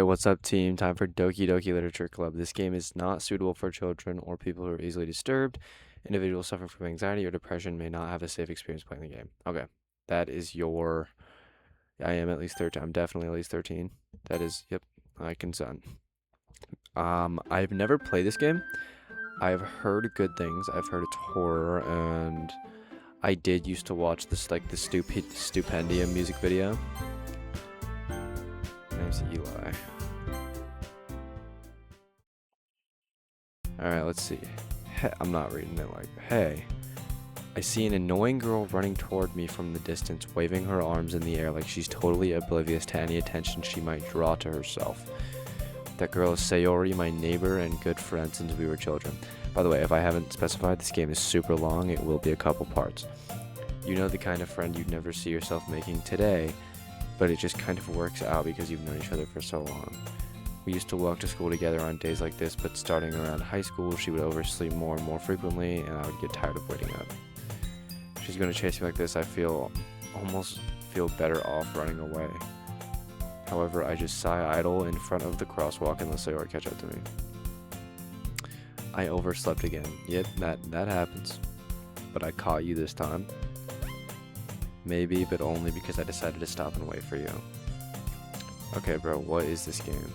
what's up, team? Time for Doki Doki Literature Club. This game is not suitable for children or people who are easily disturbed. Individuals suffering from anxiety or depression may not have a safe experience playing the game. Okay, that is your. I am at least 13. I'm definitely at least 13. That is, yep, I consent. I've never played this game. I've heard good things. I've heard it's horror, and I did used to watch this, like, the Stupendium music video. My name's Eli. Alright, let's see. I'm not reading it like, hey. I see an annoying girl running toward me from the distance, waving her arms in the air like she's totally oblivious to any attention she might draw to herself. That girl is Sayori, my neighbor and good friend since we were children. By the way, if I haven't specified, this game is super long. It will be a couple parts. You know, the kind of friend you'd never see yourself making today, but it just kind of works out because you've known each other for so long. We used to walk to school together on days like this, but starting around high school, she would oversleep more and more frequently, and I would get tired of waiting up. She's going to chase me like this, I almost feel better off running away. However, I just sigh idle in front of the crosswalk and let Sayori catch up to me. I overslept again. Yep, that happens. But I caught you this time. Maybe, but only because I decided to stop and wait for you. Okay, bro, what is this game?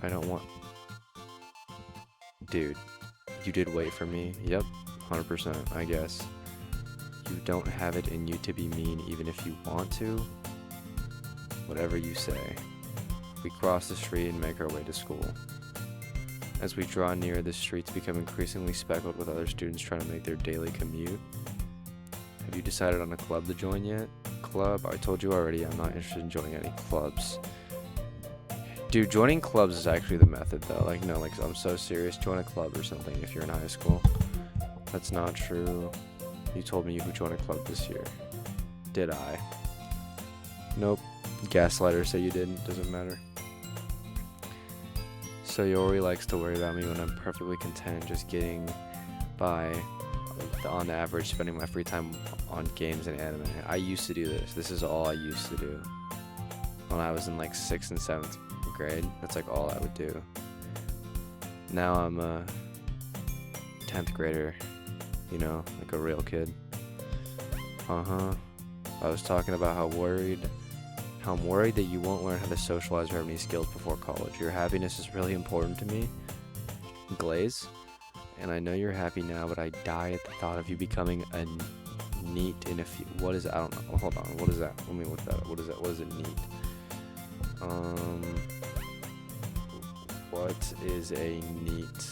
I don't want... Dude, you did wait for me. Yep, 100%, I guess. You don't have it in you to be mean even if you want to. Whatever you say. We cross the street and make our way to school. As we draw near, the streets become increasingly speckled with other students trying to make their daily commute. Have you decided on a club to join yet? Club? I told you already, I'm not interested in joining any clubs. Dude, joining clubs is actually the method, though. Like, no, like, I'm so serious. Join a club or something if you're in high school. That's not true. You told me you would join a club this year. Did I? Nope. Gaslighter say you didn't. Doesn't matter. Sayori likes to worry about me when I'm perfectly content just getting by, on average, spending my free time on games and anime. I used to do this. This is all I used to do. When I was in, like, 6th and 7th grade. That's, like, all I would do. Now I'm a 10th grader. You know, like a real kid. I was talking about how I'm worried that you won't learn how to socialize or have any skills before college. Your happiness is really important to me. Glaze. And I know you're happy now, but I die at the thought of you becoming a neat in a few... What is... I don't know. Hold on. What is that? Let me look that up. What is that? What is it, neat? What is a neat?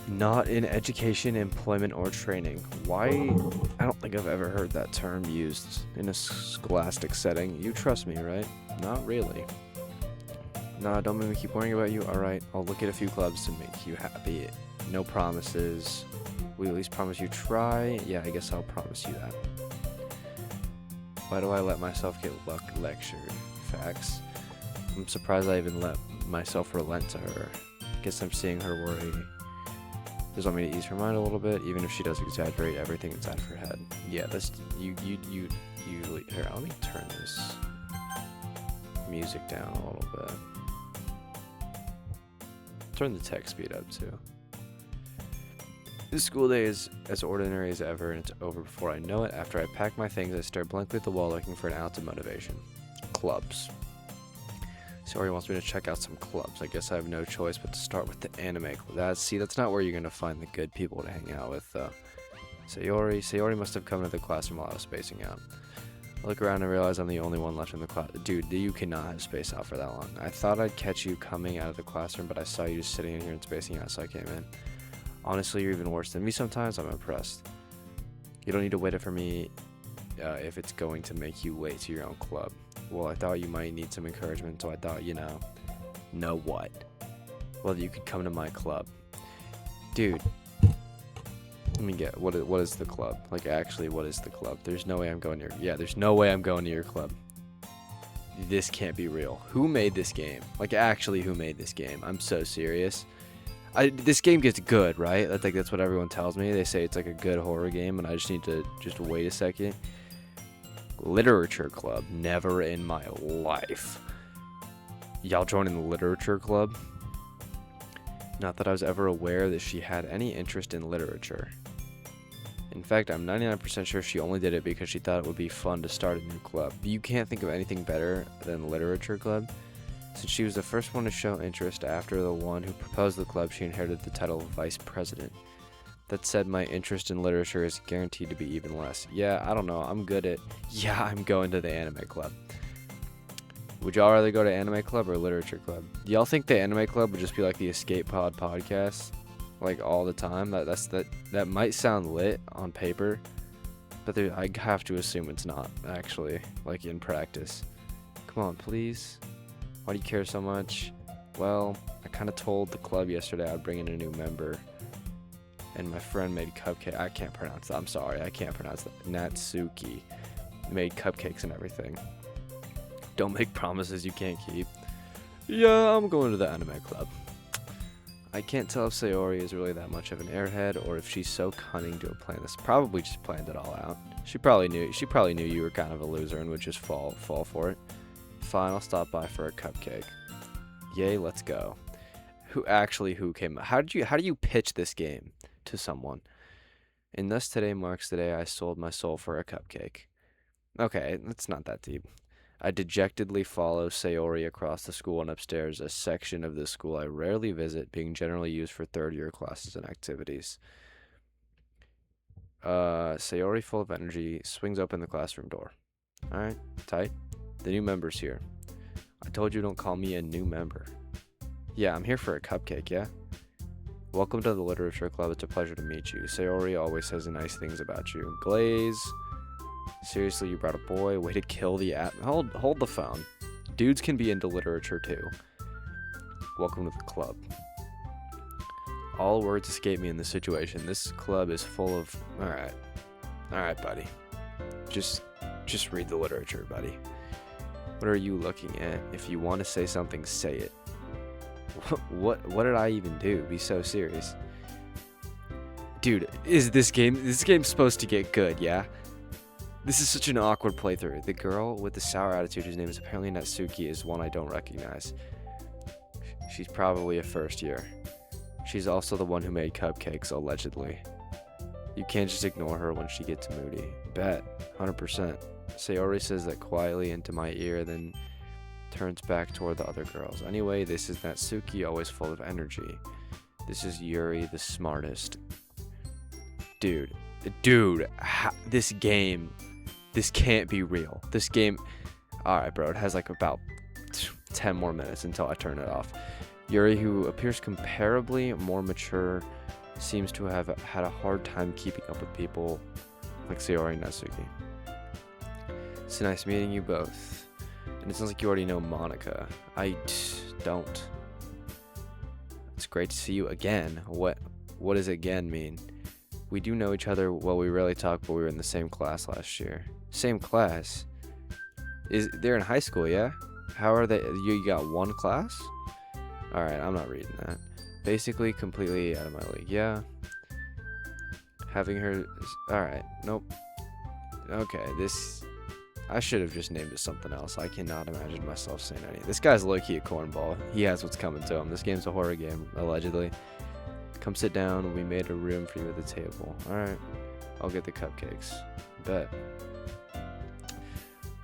Not in education, employment, or training. Why? I don't think I've ever heard that term used in a scholastic setting. You trust me, right? Not really. Nah, don't make me keep worrying about you. Alright, I'll look at a few clubs to make you happy. No promises. We at least promise you try. Yeah, I guess I'll promise you that. Why do I let myself get lectured? Facts. I'm surprised I even let myself relent to her. Guess I'm seeing her worry. Just want me to ease her mind a little bit, even if she does exaggerate everything inside of her head. Yeah, that's you usually. Here, let me turn this music down a little bit. Turn the text speed up too. This school day is as ordinary as ever, and it's over before I know it. After I pack my things, I stare blankly at the wall looking for an ounce of motivation. Clubs. Sayori wants me to check out some clubs. I guess I have no choice but to start with the anime club. That's not where you're going to find the good people to hang out with, though. Sayori must have come to the classroom while I was spacing out. I look around and realize I'm the only one left in the class. Dude, you cannot have spaced out for that long. I thought I'd catch you coming out of the classroom, but I saw you just sitting in here and spacing out, so I came in. Honestly, you're even worse than me sometimes. I'm impressed. You don't need to wait for me if it's going to make you wait to your own club. Well, I thought you might need some encouragement, so I thought, know what? Well, you could come to my club. Dude, let me get, what is the club? Like, actually, what is the club? There's no way I'm going to there's no way I'm going to your club. This can't be real. Who made this game? Like, actually, who made this game? I'm so serious. This game gets good, right? That's what everyone tells me. They say it's like a good horror game, and I just need to wait a second. Literature club. Never in my life. Y'all joining the literature club? Not that I was ever aware that she had any interest in literature. In fact, I'm 99% sure she only did it because she thought it would be fun to start a new club. You can't think of anything better than literature club. Since she was the first one to show interest after the one who proposed the club, she inherited the title of vice president. That said, my interest in literature is guaranteed to be even less. Yeah, I don't know. I'm going to the anime club. Would y'all rather go to anime club or literature club? Do y'all think the anime club would just be like the Escape Pod podcast? Like all the time? That might sound lit on paper, but I have to assume it's not, actually, like in practice. Come on, please. Why do you care so much? Well, I kind of told the club yesterday I'd bring in a new member, and my friend made cupcake. I can't pronounce that. I'm sorry, I can't pronounce that. Natsuki made cupcakes and everything. Don't make promises you can't keep. Yeah, I'm going to the anime club. I can't tell if Sayori is really that much of an airhead or if she's so cunning to have planned this. Probably just planned it all out. She probably knew you were kind of a loser and would just fall for it. Fine, I'll stop by for a cupcake. Yay, let's go. Who came? How do you pitch this game to someone? And thus today marks the day I sold my soul for a cupcake. Okay, it's not that deep. I dejectedly follow Sayori across the school and upstairs, a section of the school I rarely visit, being generally used for third-year classes and activities. Sayori, full of energy, swings open the classroom door. Alright, tight. The new member's here. I told you don't call me a new member. Yeah, I'm here for a cupcake, yeah? Welcome to the Literature Club. It's a pleasure to meet you. Sayori always says nice things about you. Glaze. Seriously, you brought a boy? Way to kill the app. Hold the phone. Dudes can be into literature too. Welcome to the club. All words escape me in this situation. This club is full of... Alright, buddy. Just read the literature, buddy. What are you looking at? If you want to say something, say it. What did I even do? Be so serious. Dude, is this game's supposed to get good, yeah? This is such an awkward playthrough. The girl with the sour attitude, whose name is apparently Natsuki, is one I don't recognize. She's probably a first year. She's also the one who made cupcakes, allegedly. You can't just ignore her when she gets moody. Bet. 100%. Sayori says that quietly into my ear, then turns back toward the other girls. Anyway, this is Natsuki, always full of energy. This is Yuri, the smartest. Dude, this can't be real. This game, alright bro, it has like about 10 more minutes until I turn it off. Yuri, who appears comparably more mature, seems to have had a hard time keeping up with people like Sayori and Natsuki. It's nice meeting you both. And it sounds like you already know Monica. I don't. It's great to see you again. What does again mean? We do know each other. Well, we rarely talk, but we were in the same class last year. Same class? They're in high school, yeah? How are they? You got one class? Alright, I'm not reading that. Basically, completely out of my league, yeah? Having her... Alright, nope. Okay, I should have just named it something else. I cannot imagine myself saying anything. This guy's low-key a cornball. He has what's coming to him. This game's a horror game, allegedly. Come sit down. We made a room for you at the table. Alright. I'll get the cupcakes. Bet.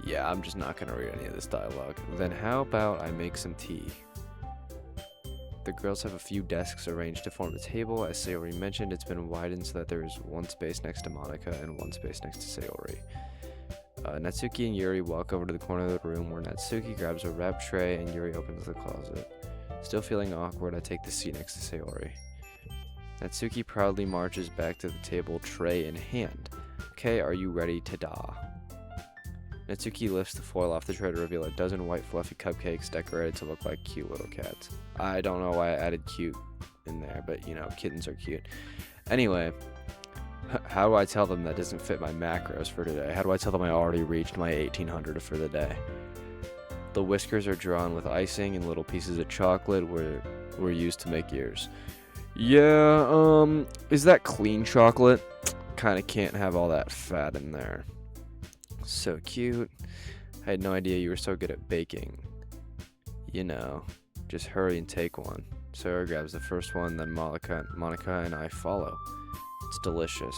Yeah, I'm just not going to read any of this dialogue. Then how about I make some tea? The girls have a few desks arranged to form a table. As Sayori mentioned, it's been widened so that there is one space next to Monica and one space next to Sayori. Natsuki and Yuri walk over to the corner of the room where Natsuki grabs a wrap tray and Yuri opens the closet. Still feeling awkward, I take the seat next to Sayori. Natsuki proudly marches back to the table, tray in hand. Okay, are you ready to da? Natsuki lifts the foil off the tray to reveal a dozen white fluffy cupcakes decorated to look like cute little cats. I don't know why I added cute in there, but you know, kittens are cute. Anyway, how do I tell them that doesn't fit my macros for today? How do I tell them I already reached my 1800 for the day? The whiskers are drawn with icing and little pieces of chocolate were used to make ears. Yeah, is that clean chocolate? Kinda can't have all that fat in there. So cute. I had no idea you were so good at baking. You know, just hurry and take one. Sarah grabs the first one, then Monica and I follow. It's delicious.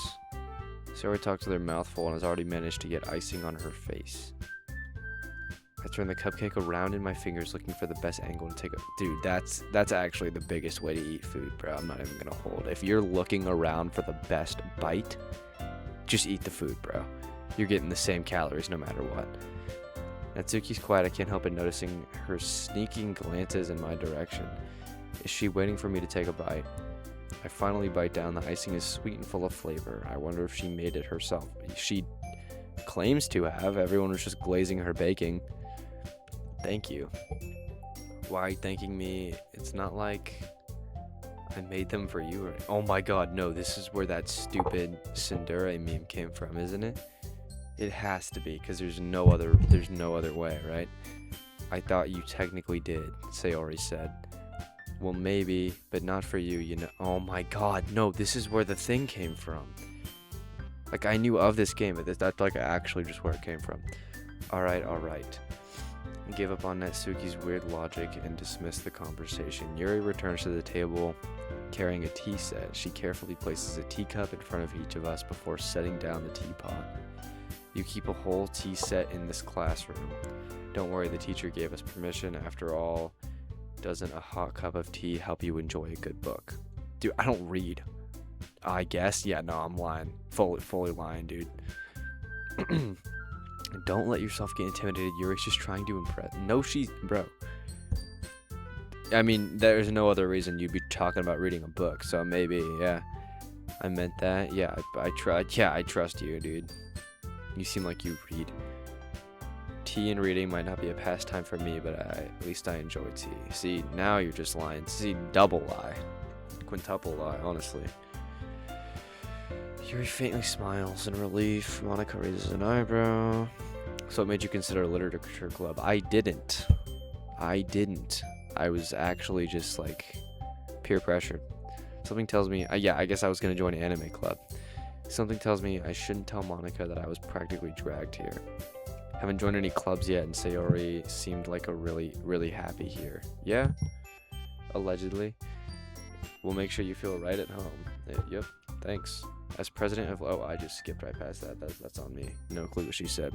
Sarah talks with her mouth full and has already managed to get icing on her face. I turn the cupcake around in my fingers looking for the best angle to take a... Dude, that's actually the biggest way to eat food, bro. I'm not even gonna hold. If you're looking around for the best bite, just eat the food, bro. You're getting the same calories no matter what. Natsuki's quiet. I can't help but noticing her sneaking glances in my direction. Is she waiting for me to take a bite? I finally bite down. The icing is sweet and full of flavor. I wonder if she made it herself. She claims to have. Everyone was just glazing her baking. Thank you. Why are you thanking me? It's not like I made them for you. Oh my god, no. This is where that stupid Tsundere meme came from, isn't it? It has to be, because there's no other way, right? I thought you technically did, Sayori said. Well, maybe, but not for you, you know. Oh my god, no, this is where the thing came from. Like, I knew of this game, but that's like actually just where it came from. Alright. I gave up on Natsuki's weird logic and dismissed the conversation. Yuri returns to the table carrying a tea set. She carefully places a teacup in front of each of us before setting down the teapot. You keep a whole tea set in this classroom. Don't worry, the teacher gave us permission. After all, doesn't a hot cup of tea help you enjoy a good book? Dude, I don't read. I guess. Yeah, no, I'm lying. Fully lying, dude. Don't let yourself get intimidated. Yuri's just trying to impress. No, bro. I mean, there's no other reason you'd be talking about reading a book. So maybe, yeah. I meant that. Yeah, I tried. Yeah, I trust you, dude. You seem like you read. Tea and reading might not be a pastime for me, but at least I enjoy tea. See, now you're just lying. See, double lie. Quintuple lie, honestly. Yuri faintly smiles in relief. Monica raises an eyebrow. So what made you consider a literature club? I didn't. I was actually just like peer pressured. Something tells me, yeah, I guess I was going to join an anime club. Something tells me I shouldn't tell Monica that I was practically dragged here. Haven't joined any clubs yet, and Sayori seemed like a really happy here. Yeah? Allegedly. We'll make sure you feel right at home. Yep, thanks. As president of... Oh, I just skipped right past that. That's on me. No clue what she said.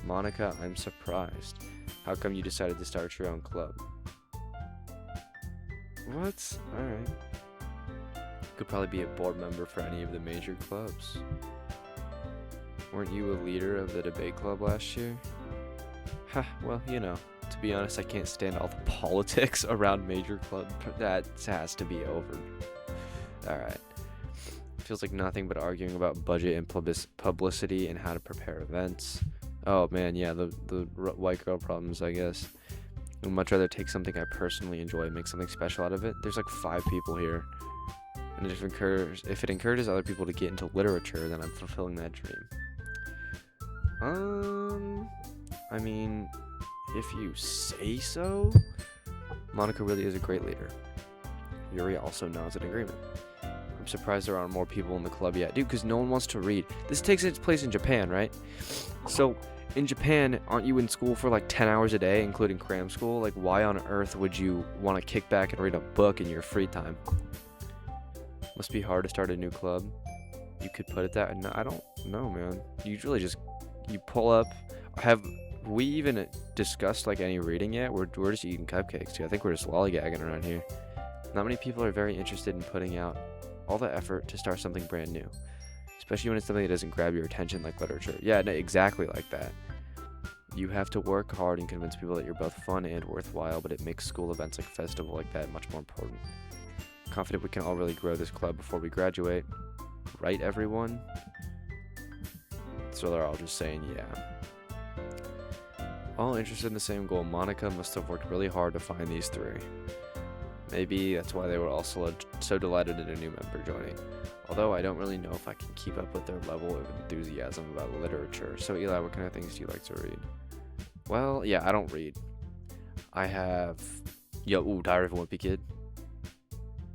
Monica, I'm surprised. How come you decided to start your own club? What? Alright. Could probably be a board member for any of the major clubs. Weren't you a leader of the debate club last year? Ha, well, you know, to be honest, I can't stand all the politics around major clubs. That has to be over. Alright. Feels like nothing but arguing about budget and publicity and how to prepare events. Oh man, yeah, the white girl problems, I guess. I'd much rather take something I personally enjoy and make something special out of it. There's like 5 people here. And if it encourages other people to get into literature, then I'm fulfilling that dream. I mean, if you say so. Monica really is a great leader. Yuri also nods in agreement. I'm surprised there aren't more people in the club yet. Dude, because no one wants to read. This takes its place in Japan, right? So, in Japan, aren't you in school for like 10 hours a day, including cram school? Like, why on earth would you want to kick back and read a book in your free time? Must be hard to start a new club. You could put it that. No, I don't know, man. Usually just you pull up. Have we even discussed like any reading yet? We're just eating cupcakes too. I think we're just lollygagging around here. Not many people are very interested in putting out all the effort to start something brand new, especially when it's something that doesn't grab your attention like literature. Yeah, no, exactly like that. You have to work hard and convince people that you're both fun and worthwhile, but it makes school events like a festival like that much more important. Confident we can all really grow this club before we graduate. Right, everyone? So they're all just saying yeah. All interested in the same goal. Monica must have worked really hard to find these 3. Maybe that's why they were all so delighted at a new member joining. Although I don't really know if I can keep up with their level of enthusiasm about literature. So Eli, what kind of things do you like to read? Well, yeah, I don't read. I have... Diary of a Wimpy Kid.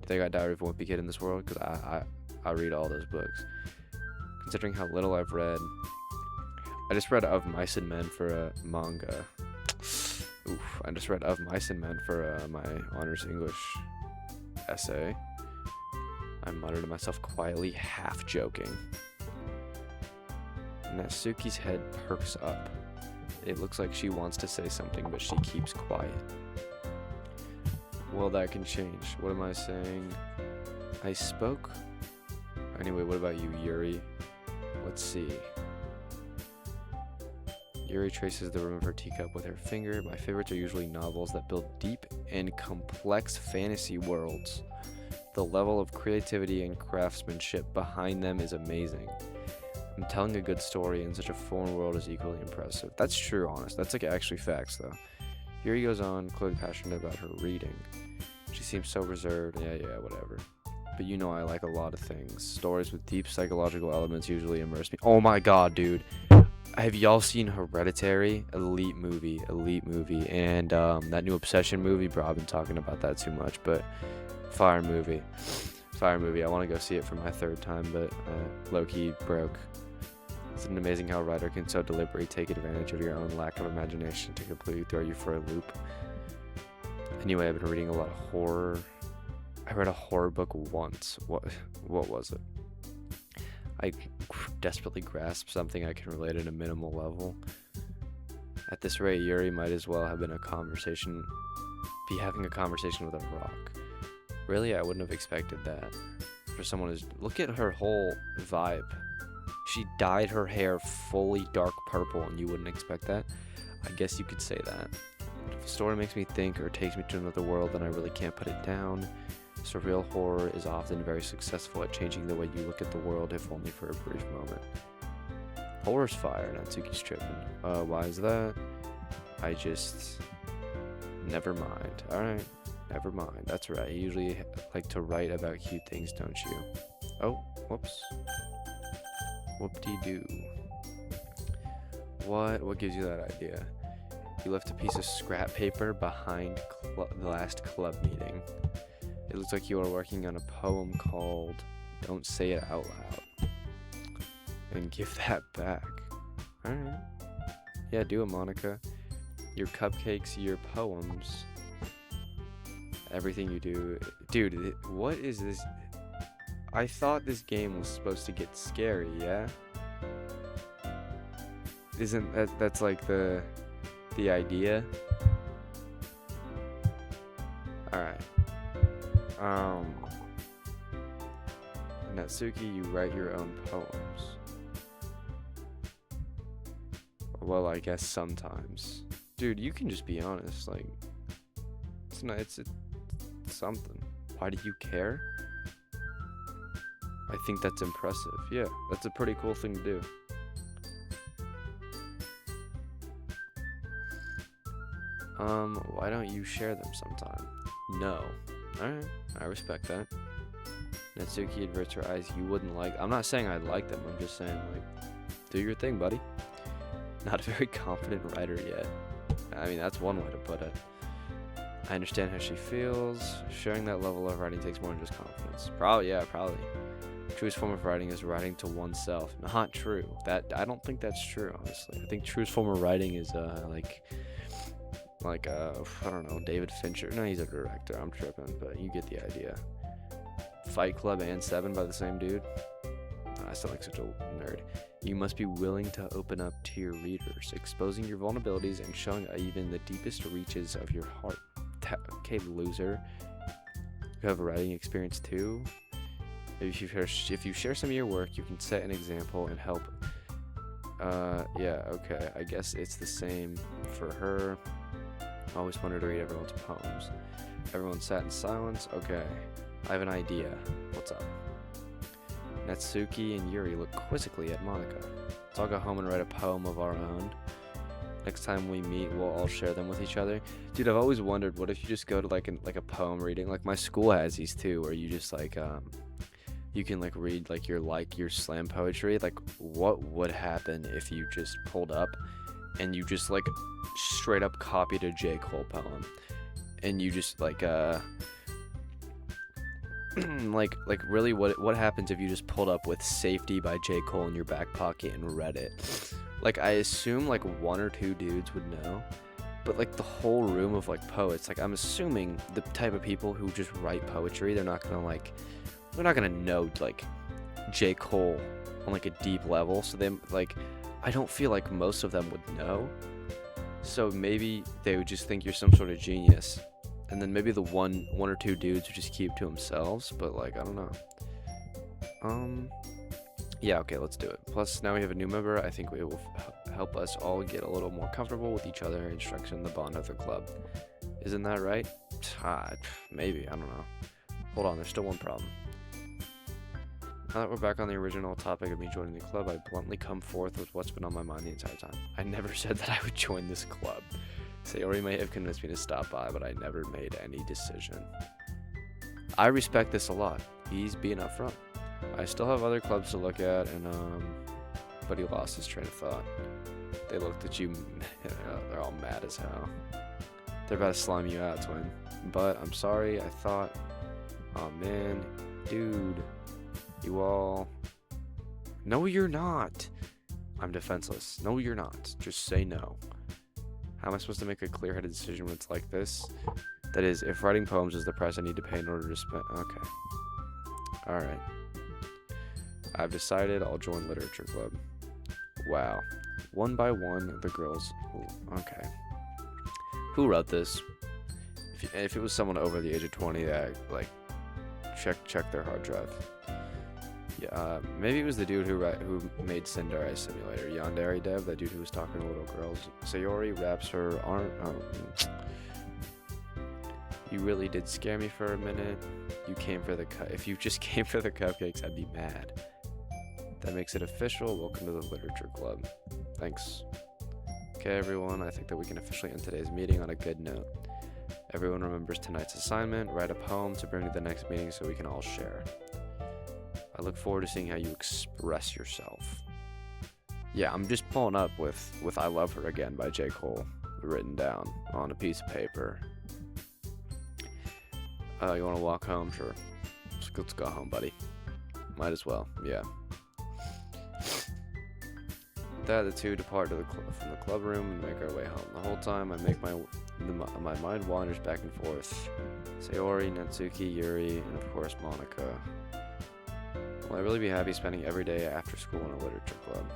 They got Diary of a Wimpy Kid in this world? Because I read all those books. Considering how little I've read, I just read Of Mice and Men for a manga. Oof, I just read Of Mice and Men for my honors English essay. I muttered to myself quietly, half joking. Natsuki's head perks up. It looks like she wants to say something, but she keeps quiet. Well, that can change. What am I saying? I spoke? Anyway, what about you, Yuri? Let's see. Yuri traces the rim of her teacup with her finger. My favorites are usually novels that build deep and complex fantasy worlds. The level of creativity and craftsmanship behind them is amazing. And telling a good story in such a foreign world is equally impressive. That's true, honest. That's like actually facts, though. Yuri goes on, clearly passionate about her reading. She seems so reserved. Yeah, whatever. But you know I like a lot of things. Stories with deep psychological elements usually immerse me. Oh my god, dude. Have y'all seen Hereditary? Elite movie. And that new Obsession movie, bro, I've been talking about that too much, but fire movie. I want to go see it for my third time, but low-key broke. Isn't it amazing how a writer can so deliberately take advantage of your own lack of imagination to completely throw you for a loop? Anyway, I've been reading a lot of horror. I read a horror book once. What was it? I desperately grasped something I can relate at a minimal level. At this rate, Yuri might as well have been having a conversation with a rock. Really, I wouldn't have expected that. For someone who's... Look at her whole vibe. She dyed her hair fully dark purple, and you wouldn't expect that? I guess you could say that. If a story makes me think or takes me to another world, then I really can't put it down. Surreal horror is often very successful at changing the way you look at the world, if only for a brief moment. Horror's fire, Natsuki's tripping. Why is that? Never mind. Alright, never mind. That's right. You usually like to write about cute things, don't you? Oh, whoops. Whoop-de-doo. What gives you that idea? You left a piece of scrap paper behind the last club meeting. It looks like you are working on a poem called Don't Say It Out Loud. And give that back. Alright. Yeah, do it, Monica. Your cupcakes, your poems. Everything you do. Dude, what is this? I thought this game was supposed to get scary, yeah? Isn't that's like the idea? Alright. Natsuki, you write your own poems. Well, I guess sometimes. Dude, you can just be honest, like, it's something. Why do you care? I think that's impressive. Yeah, that's a pretty cool thing to do. Why don't you share them sometime? No. Alright, I respect that. Natsuki averts her eyes. You wouldn't like... I'm not saying I like them, I'm just saying, like, do your thing, buddy. Not a very confident writer yet. I mean, that's one way to put it. I understand how she feels. Sharing that level of writing takes more than just confidence. Probably. Truest form of writing is writing to oneself. Not true. I don't think that's true, honestly. I think truest form of writing is I don't know, David Fincher. No, he's a director. I'm tripping, but you get the idea. Fight Club and Seven by the same dude. I sound like such a nerd. You must be willing to open up to your readers, exposing your vulnerabilities and showing even the deepest reaches of your heart. Okay, loser. You have a writing experience too. If you share some of your work, you can set an example and help. Yeah, okay. I guess it's the same for her. I always wanted to read everyone's poems. Everyone sat in silence. Okay, I have an idea. What's up? Natsuki and Yuri look quizzically at Monica. Let's all go home and write a poem of our own. Next time we meet, we'll all share them with each other. Dude, I've always wondered, what if you just go to like a poem reading? Like my school has these too, where you just like you can like read your slam poetry. Like what would happen if you just pulled up and you just like straight up copied a J. Cole poem, and you just like really what happens if you just pulled up with Safety by J. Cole in your back pocket and read it? Like, I assume, like, 1 or 2 dudes would know. But, like, the whole room of, like, poets, like, I'm assuming the type of people who just write poetry, they're not gonna, like, they're not gonna know, like, J. Cole on, like, a deep level. So they, like, I don't feel like most of them would know. So maybe they would just think you're some sort of genius. And then maybe the one or 2 dudes would just keep to themselves. But, like, I don't know. Yeah, okay, let's do it. Plus, now we have a new member. I think it will help us all get a little more comfortable with each other and strengthen the bond of the club. Isn't that right? Maybe, I don't know. Hold on, there's still one problem. Now that we're back on the original topic of me joining the club, I bluntly come forth with what's been on my mind the entire time. I never said that I would join this club. Sayori may have convinced me to stop by, but I never made any decision. I respect this a lot. He's being upfront. I still have other clubs to look at, and but he lost his train of thought. They looked at you, they're all mad as hell. They're about to slime you out, twin. But I'm sorry, I thought, oh man, dude, you all. No, you're not. I'm defenseless. No, you're not. Just say no. How am I supposed to make a clear-headed decision when it's like this? That is, if writing poems is the price I need to pay in order to spend. Okay. Alright. I've decided I'll join literature club. Wow. One by one, the girls. Ooh, okay. Who wrote this? If it was someone over the age of 20, that like check their hard drive. Yeah, maybe it was the dude who made Sendai Simulator. Yandere Dev, that dude who was talking to little girls. Sayori wraps her arm. You really did scare me for a minute. You came for the If you just came for the cupcakes, I'd be mad. That makes it official. Welcome to the literature club. Thanks. Okay, everyone. I think that we can officially end today's meeting on a good note. Everyone remembers tonight's assignment. Write a poem to bring to the next meeting so we can all share. I look forward to seeing how you express yourself. Yeah, I'm just pulling up with I Love Her Again by J. Cole written down on a piece of paper. You want to walk home? Sure. Let's go home, buddy. Might as well, yeah. With that, the two depart from the club room and make our way home. The whole time, I make my mind wanders back and forth. Sayori, Natsuki, Yuri, and of course Monica. Will I really be happy spending every day after school in a literature club?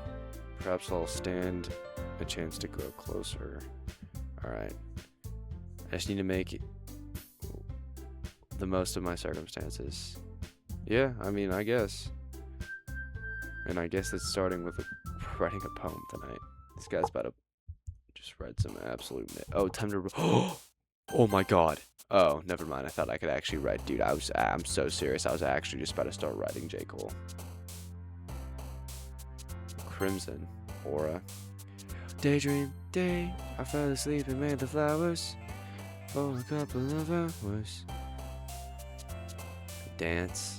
Perhaps I'll stand a chance to grow closer. Alright. I just need to make the most of my circumstances. Yeah, I mean, I guess. And I guess it's starting with writing a poem tonight. This guy's about to just write some absolute... Oh, time to... Oh my god. Oh, never mind. I thought I could actually write. Dude, I'm so serious. I was actually just about to start writing J. Cole. Crimson. Aura. Daydream day. I fell asleep and made the flowers for a couple of hours. Dance.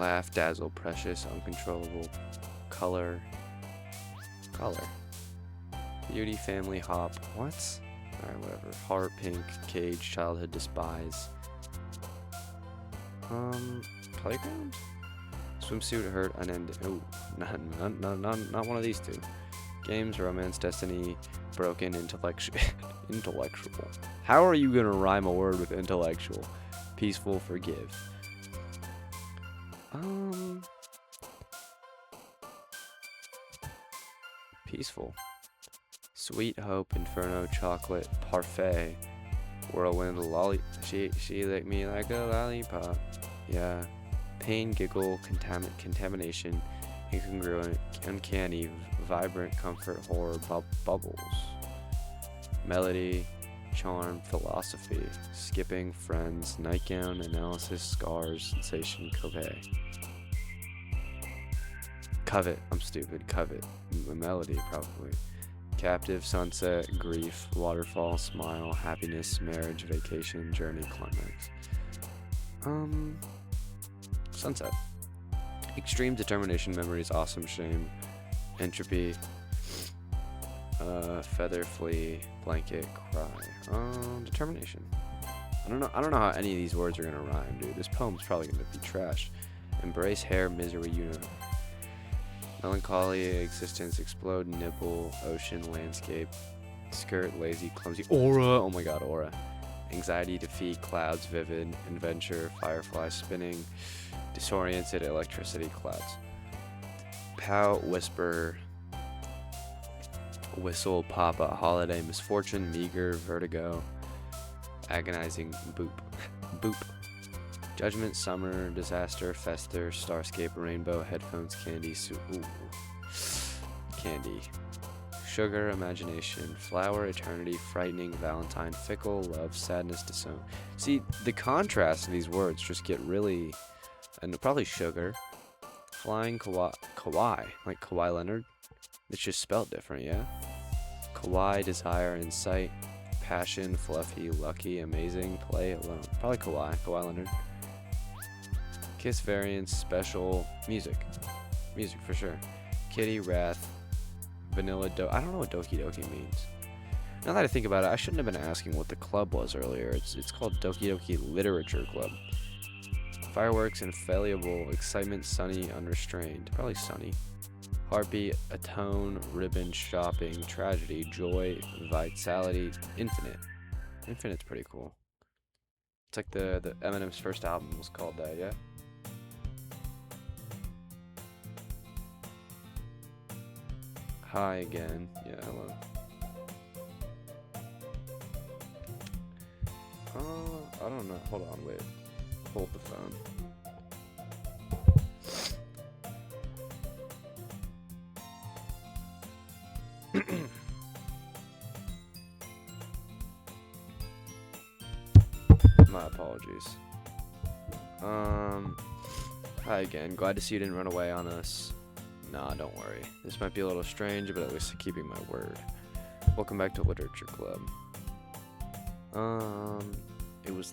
Laugh, dazzle, precious, uncontrollable. Color. Beauty, family, hop. What? Alright, whatever. Heart, pink, cage, childhood, despise. Playground? Swimsuit, hurt, unending. Oh, not one of these two. Games, romance, destiny, broken, intellectual. Intellectual. How are you gonna rhyme a word with intellectual? Peaceful, forgive. Peaceful. Sweet hope, inferno, chocolate, parfait, whirlwind, she licked me like a lollipop. Yeah. Pain, giggle, contamination, incongruent, uncanny, vibrant, comfort, horror, bubbles. Melody, charm, philosophy, skipping, friends, nightgown, analysis, scars, sensation, covet, I'm stupid, covet, melody probably. Captive, sunset, grief, waterfall, smile, happiness, marriage, vacation, journey, climax. Sunset. Extreme determination, memories, awesome, shame, entropy, feather, flea, blanket, cry. Determination. I don't know how any of these words are gonna rhyme, dude. This poem's probably gonna be trash. Embrace, hair, misery, Melancholy, existence, explode, nibble, ocean, landscape, skirt, lazy, clumsy, aura. Oh my god, aura. Anxiety, defeat, clouds, vivid, adventure, firefly, spinning, disoriented, electricity, clouds. Pout, whisper, whistle, papa, holiday, misfortune, meager, vertigo, agonizing, boop. Boop. Judgment, summer, disaster, fester, starscape, rainbow, headphones, candy, ooh. Candy. Sugar, imagination, flower, eternity, frightening, valentine, fickle, love, sadness, disown. See, the contrast of these words just get really, and probably sugar. Flying, kawaii, like Kawhi Leonard. It's just spelled different, yeah? Kawaii, desire, insight, passion, fluffy, lucky, amazing, play, alone. Probably Kawhi Leonard. Kiss variants, special, music. Music for sure. Kitty, wrath, vanilla, I don't know what doki doki means. Now that I think about it, I shouldn't have been asking what the club was earlier. It's called Doki Doki Literature Club. Fireworks, infallible, excitement, sunny, unrestrained. Probably sunny. Heartbeat, atone, ribbon, shopping, tragedy, joy, vitality, infinite. Infinite's pretty cool. It's like the Eminem's first album was called that, yeah? Hi again. Yeah, hello. I don't know. Hold on, wait. Hold the phone. My apologies. Hi again. Glad to see you didn't run away on us. Nah, don't worry. This might be a little strange, but at least I'm keeping my word. Welcome back to Literature Club. I was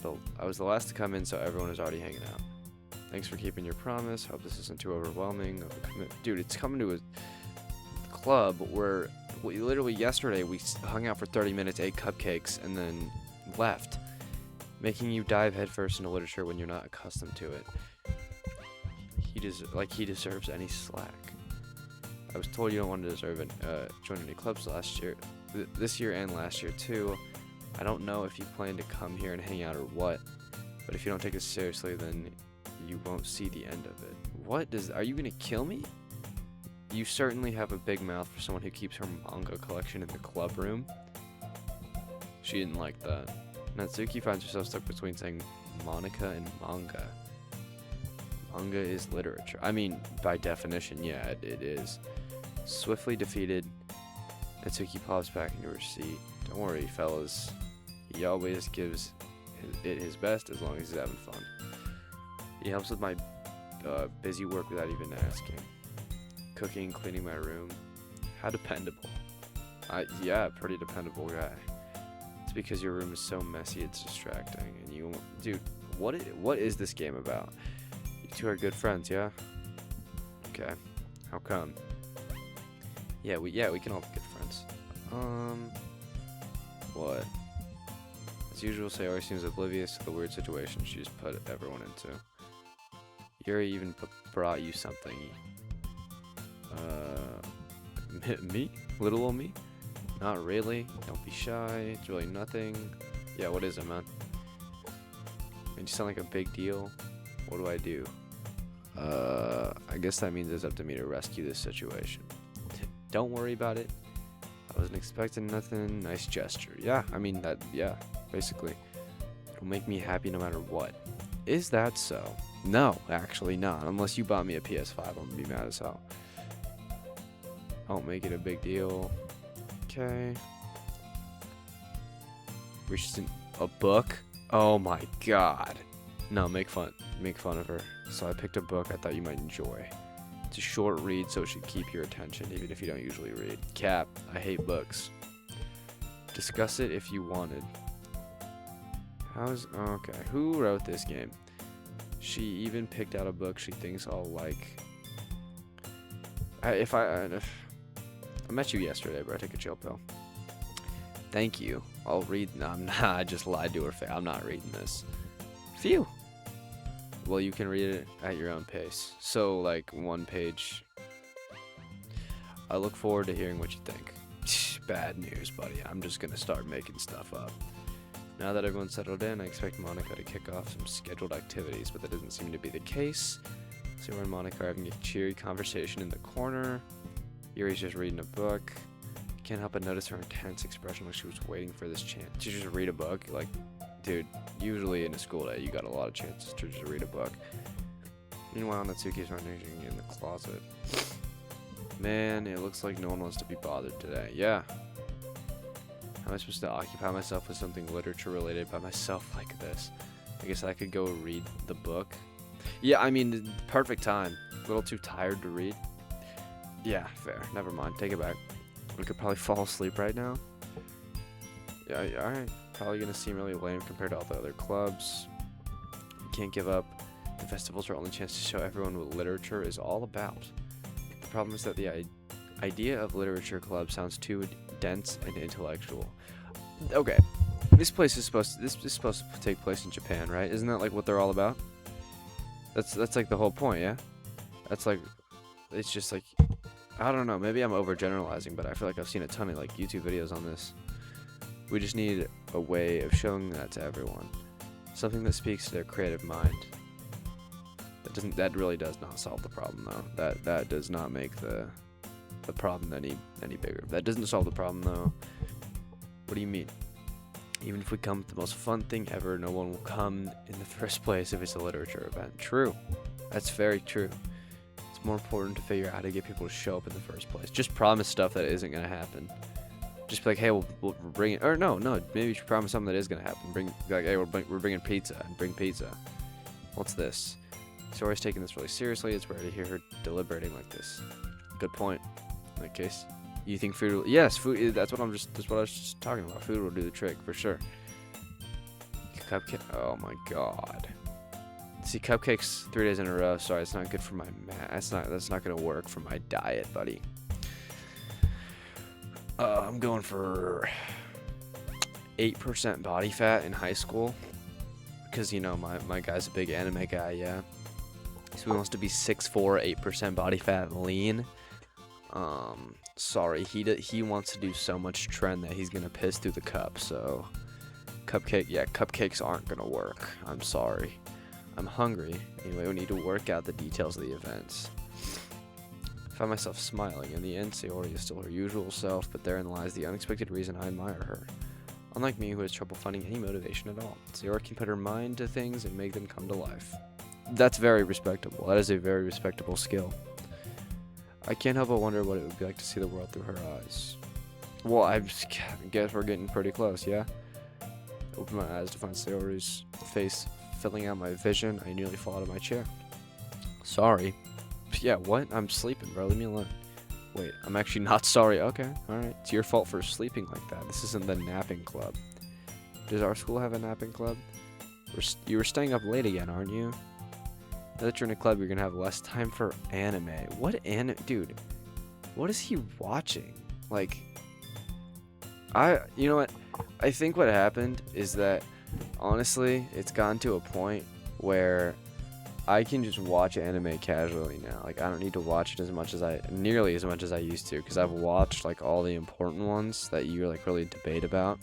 the last to come in, so everyone is already hanging out. Thanks for keeping your promise. Hope this isn't too overwhelming. Dude, it's coming to a club where literally yesterday we hung out for 30 minutes, ate cupcakes, and then left, making you dive headfirst into literature when you're not accustomed to it. He deserves any slack. I was told you don't want to join any clubs last year, this year and last year too. I don't know if you plan to come here and hang out or what, but if you don't take it seriously, then you won't see the end of it. Are you gonna kill me? You certainly have a big mouth for someone who keeps her manga collection in the club room. She didn't like that. Natsuki finds herself stuck between saying Monica and manga. Manga is literature. I mean, by definition, yeah, it is. Swiftly defeated, Natsuki pops back into her seat. Don't worry, fellas. He always gives it his best as long as he's having fun. He helps with my busy work without even asking. Cooking, cleaning my room. How dependable. Yeah, pretty dependable guy. It's because your room is so messy it's distracting. And dude, what is this game about? You two are good friends, yeah? Okay. How come? Yeah, we can all be good friends. What? As usual, Sayori seems oblivious to the weird situation she just put everyone into. Yuri even brought you something. Me? Little old me? Not really. Don't be shy. It's really nothing. Yeah, what is it, man? Made you sound like a big deal. What do I do? I guess that means it's up to me to rescue this situation. Don't worry about it. I wasn't expecting nothing. Nice gesture. Yeah, I mean that, yeah, basically. It'll make me happy no matter what. Is that so? No, actually not. Unless you bought me a PS5, I'm gonna be mad as hell. Don't make it a big deal. Okay. Reaches in a book? Oh my god. No, make fun of her. So I picked a book I thought you might enjoy. It's a short read, so it should keep your attention, even if you don't usually read. Cap, I hate books. Discuss it if you wanted. Okay, who wrote this game? She even picked out a book she thinks I'll like. I met you yesterday, bro. Take a chill pill. Thank you. I'll read. No, I'm not. I just lied to her face. I'm not reading this. Phew. Well, you can read it at your own pace. So, like, one page I look forward to hearing what you think. Bad news, buddy. I'm just gonna start making stuff up. Now that everyone's settled in, I expect Monica to kick off some scheduled activities, but that doesn't seem to be the case. So we're and Monica are having a cheery conversation in the corner. Yuri's just reading a book. Can't help but notice her intense expression like she was waiting for this chance to just read a book. Like, dude, usually in a school day, you got a lot of chances to just read a book. Meanwhile, Natsuki's running in the closet. Man, it looks like no one wants to be bothered today. Yeah. How am I supposed to occupy myself with something literature related by myself like this? I guess I could go read the book. Yeah, I mean, perfect time. A little too tired to read. Yeah, fair. Never mind. Take it back. We could probably fall asleep right now. Yeah, alright. Probably gonna seem really lame compared to all the other clubs. Can't give up. The festival's our only chance to show everyone what literature is all about. The problem is that the idea of literature club sounds too dense and intellectual. Okay, this is supposed to take place in Japan, right? Isn't that like what they're all about? That's like the whole point, yeah. That's like, it's just like, I don't know. Maybe I'm overgeneralizing, but I feel like I've seen a ton of like YouTube videos on this. We just need a way of showing that to everyone, something that speaks to their creative mind. That really does not solve the problem though. That does not make the problem any bigger. That doesn't solve the problem though. What do you mean? Even if we come with the most fun thing ever, no one will come in the first place if it's a literature event. True. That's very true. It's more important to figure out how to get people to show up in the first place. Just promise stuff that isn't gonna happen. Just be like, hey, we'll bring it. Or no, maybe you should promise something that is gonna happen. Like, hey, we're bringing pizza, and bring pizza. What's this? Sori's taking this really seriously. It's rare to hear her deliberating like this. Good point. In that case, you think food will... Yes, food. That's what I was just talking about. Food will do the trick for sure. Cupcake. Oh my god. See, cupcakes 3 days in a row. Sorry, it's not good for my that's not gonna work for my diet, buddy. I'm going for 8% body fat in high school. Because, you know, my guy's a big anime guy, yeah. So he wants to be 6'4", 8% body fat and lean. Sorry, he wants to do so much trend that he's gonna piss through the cup, so... Cupcakes aren't gonna work. I'm sorry. I'm hungry. Anyway, we need to work out the details of the events. I find myself smiling. In the end, Sayori is still her usual self, but therein lies the unexpected reason I admire her. Unlike me, who has trouble finding any motivation at all, Sayori can put her mind to things and make them come to life. That's very respectable. That is a very respectable skill. I can't help but wonder what it would be like to see the world through her eyes. Well, I guess we're getting pretty close, yeah? Open my eyes to find Sayori's face filling out my vision. I nearly fall out of my chair. Sorry. Yeah, what? I'm sleeping, bro. Leave me alone. Wait, I'm actually not sorry. Okay, alright. It's your fault for sleeping like that. This isn't the napping club. Does our school have a napping club? You were staying up late again, aren't you? Now that you're in a club, you're gonna have less time for anime. What anime? Dude, what is he watching? Like, you know what? I think what happened is that, honestly, it's gotten to a point where I can just watch anime casually now. Like, I don't need to watch it nearly as much as I used to, because I've watched, like, all the important ones that you, like, really debate about.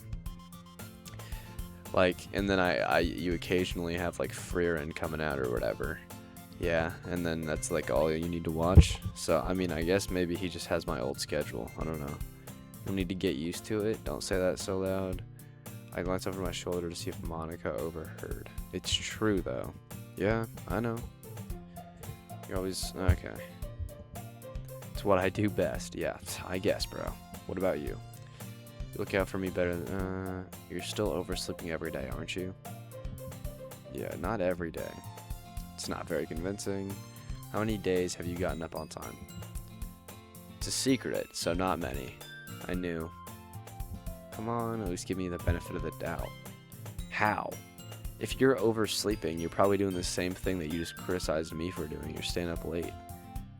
Like, and then you occasionally have, like, Frieren coming out or whatever. Yeah, and then that's, like, all you need to watch. So, I mean, I guess maybe he just has my old schedule. I don't know. You'll need to get used to it. Don't say that so loud. I glanced over my shoulder to see if Monica overheard. It's true, though. Yeah, I know. You're always... Okay. It's what I do best. Yeah, I guess, bro. What about you? You look out for me better than... You're still oversleeping every day, aren't you? Yeah, not every day. It's not very convincing. How many days have you gotten up on time? It's a secret, so not many. I knew. Come on, at least give me the benefit of the doubt. How? If you're oversleeping, you're probably doing the same thing that you just criticized me for doing. You're staying up late.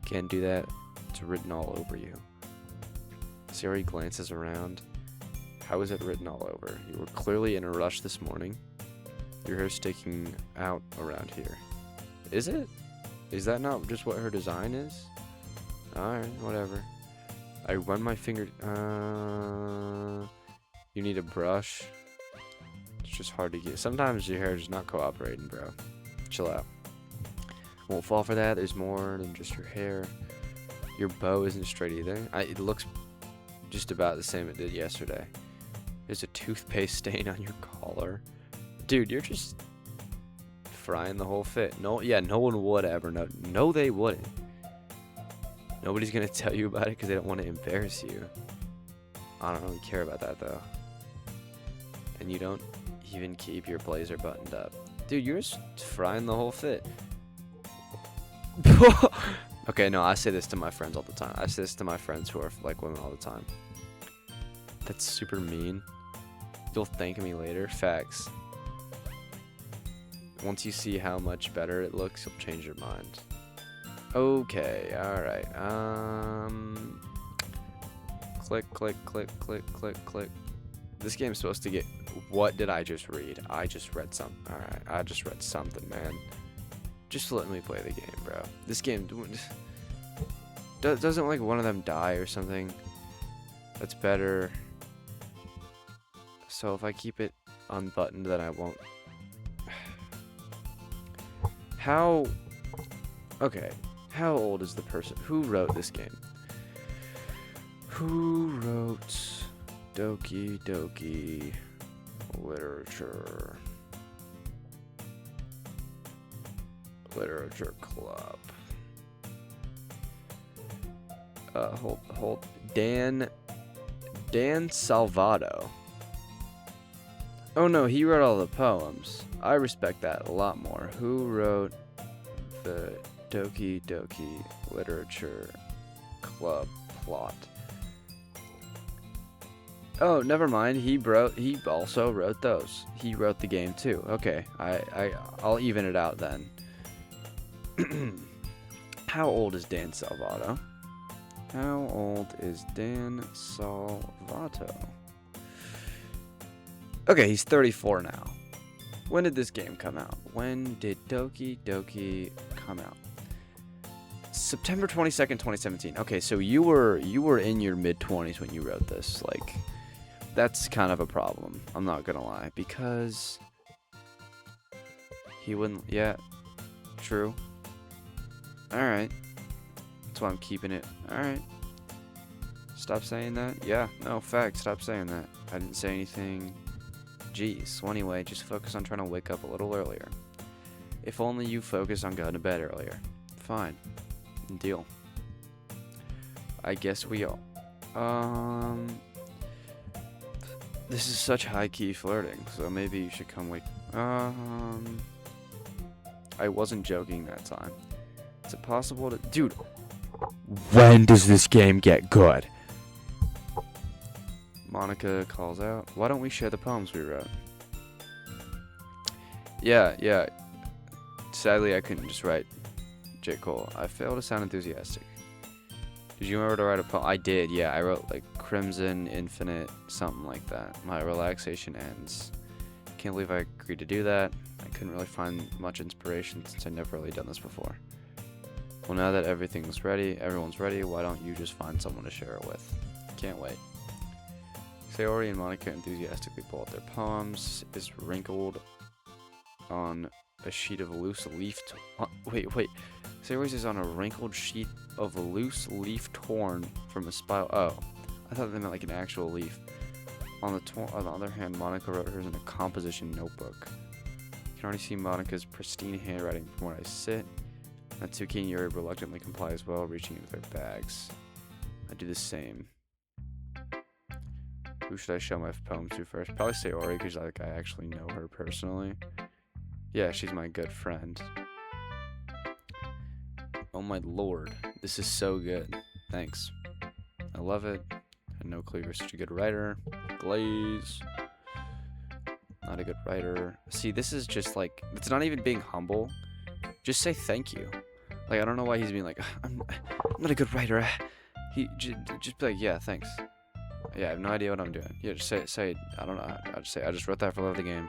Can't do that. It's written all over you. Sayori glances around. How is it written all over? You were clearly in a rush this morning. Your hair's sticking out around here. Is it? Is that not just what her design is? Alright, whatever. I run my finger. You need a brush. It's just hard to get. Sometimes your hair is not cooperating, bro. Chill out. Won't fall for that. There's more than just your hair. Your bow isn't straight either. It looks just about the same it did yesterday. There's a toothpaste stain on your collar. Dude, you're just frying the whole fit. No, yeah, no one would ever know. No, they wouldn't. Nobody's gonna tell you about it because they don't want to embarrass you. I don't really care about that though. And you don't even keep your blazer buttoned up. Dude, you're just frying the whole fit. Okay, no, I say this to my friends all the time. I say this to my friends who are like women all the time. That's super mean. You'll thank me later. Facts. Once you see how much better it looks, you'll change your mind. Okay, alright. Click, click, click, click, click, click. This game's supposed to get... What did I just read? I just read something. Alright, I just read something, man. Just let me play the game, bro. This game... Doesn't like one of them die or something? That's better. So if I keep it unbuttoned, then I won't... How... Okay. How old is the person who wrote this game? Who wrote Doki Doki Literature Club? Hold. Dan Salvato. Oh no, he wrote all the poems. I respect that a lot more. Who wrote the Doki Doki Literature Club plot? Oh, never mind. He also wrote those. He wrote the game too. Okay, I'll even it out then. How old is Dan Salvato? How old is Dan Salvato? Okay, he's 34 now. When did this game come out? When did Doki Doki come out? September 22nd, 2017. Okay, so you were in your mid-20s when you wrote this. Like, that's kind of a problem. I'm not gonna lie, because he wouldn't. Yeah, true. All right, that's why I'm keeping it. All right. Stop saying that. Yeah, no, fact. Stop saying that. I didn't say anything. Jeez. So anyway, just focus on trying to wake up a little earlier. If only you focus on going to bed earlier. Fine. Deal. I guess we all. This is such high-key flirting, so maybe you should come wake. I wasn't joking that time. Is it possible to... Dude, when does this game get good? Monica calls out. Why don't we share the poems we wrote? Yeah. Sadly, I couldn't just write J. Cole. I failed to sound enthusiastic. Did you remember to write a poem? I did, yeah. I wrote like Crimson, Infinite, something like that. My relaxation ends. Can't believe I agreed to do that. I couldn't really find much inspiration since I'd never really done this before. Well, now that everything's ready, everyone's ready, why don't you just find someone to share it with? Can't wait. Sayori and Monica enthusiastically pull out their poems. Is wrinkled on a sheet of loose leaf. Wait. Sayori's is on a wrinkled sheet of loose leaf torn from a spiral. Oh, I thought they meant like an actual leaf. On the other hand, Monica wrote hers in a composition notebook. You can already see Monica's pristine handwriting from where I sit. Natsuki and Yuri reluctantly comply as well, reaching into their bags. I do the same. Who should I show my poems to first? Probably Sayori, because I actually know her personally. Yeah, she's my good friend. Oh my lord, this is so good. Thanks. I love it. I had no clue you're such a good writer. Glaze. Not a good writer. See, this is just like, it's not even being humble. Just say thank you. Like, I don't know why he's being like, I'm not a good writer. He just be like, yeah, thanks. Yeah, I have no idea what I'm doing. Yeah, just say, I don't know. I just wrote that for love of the game.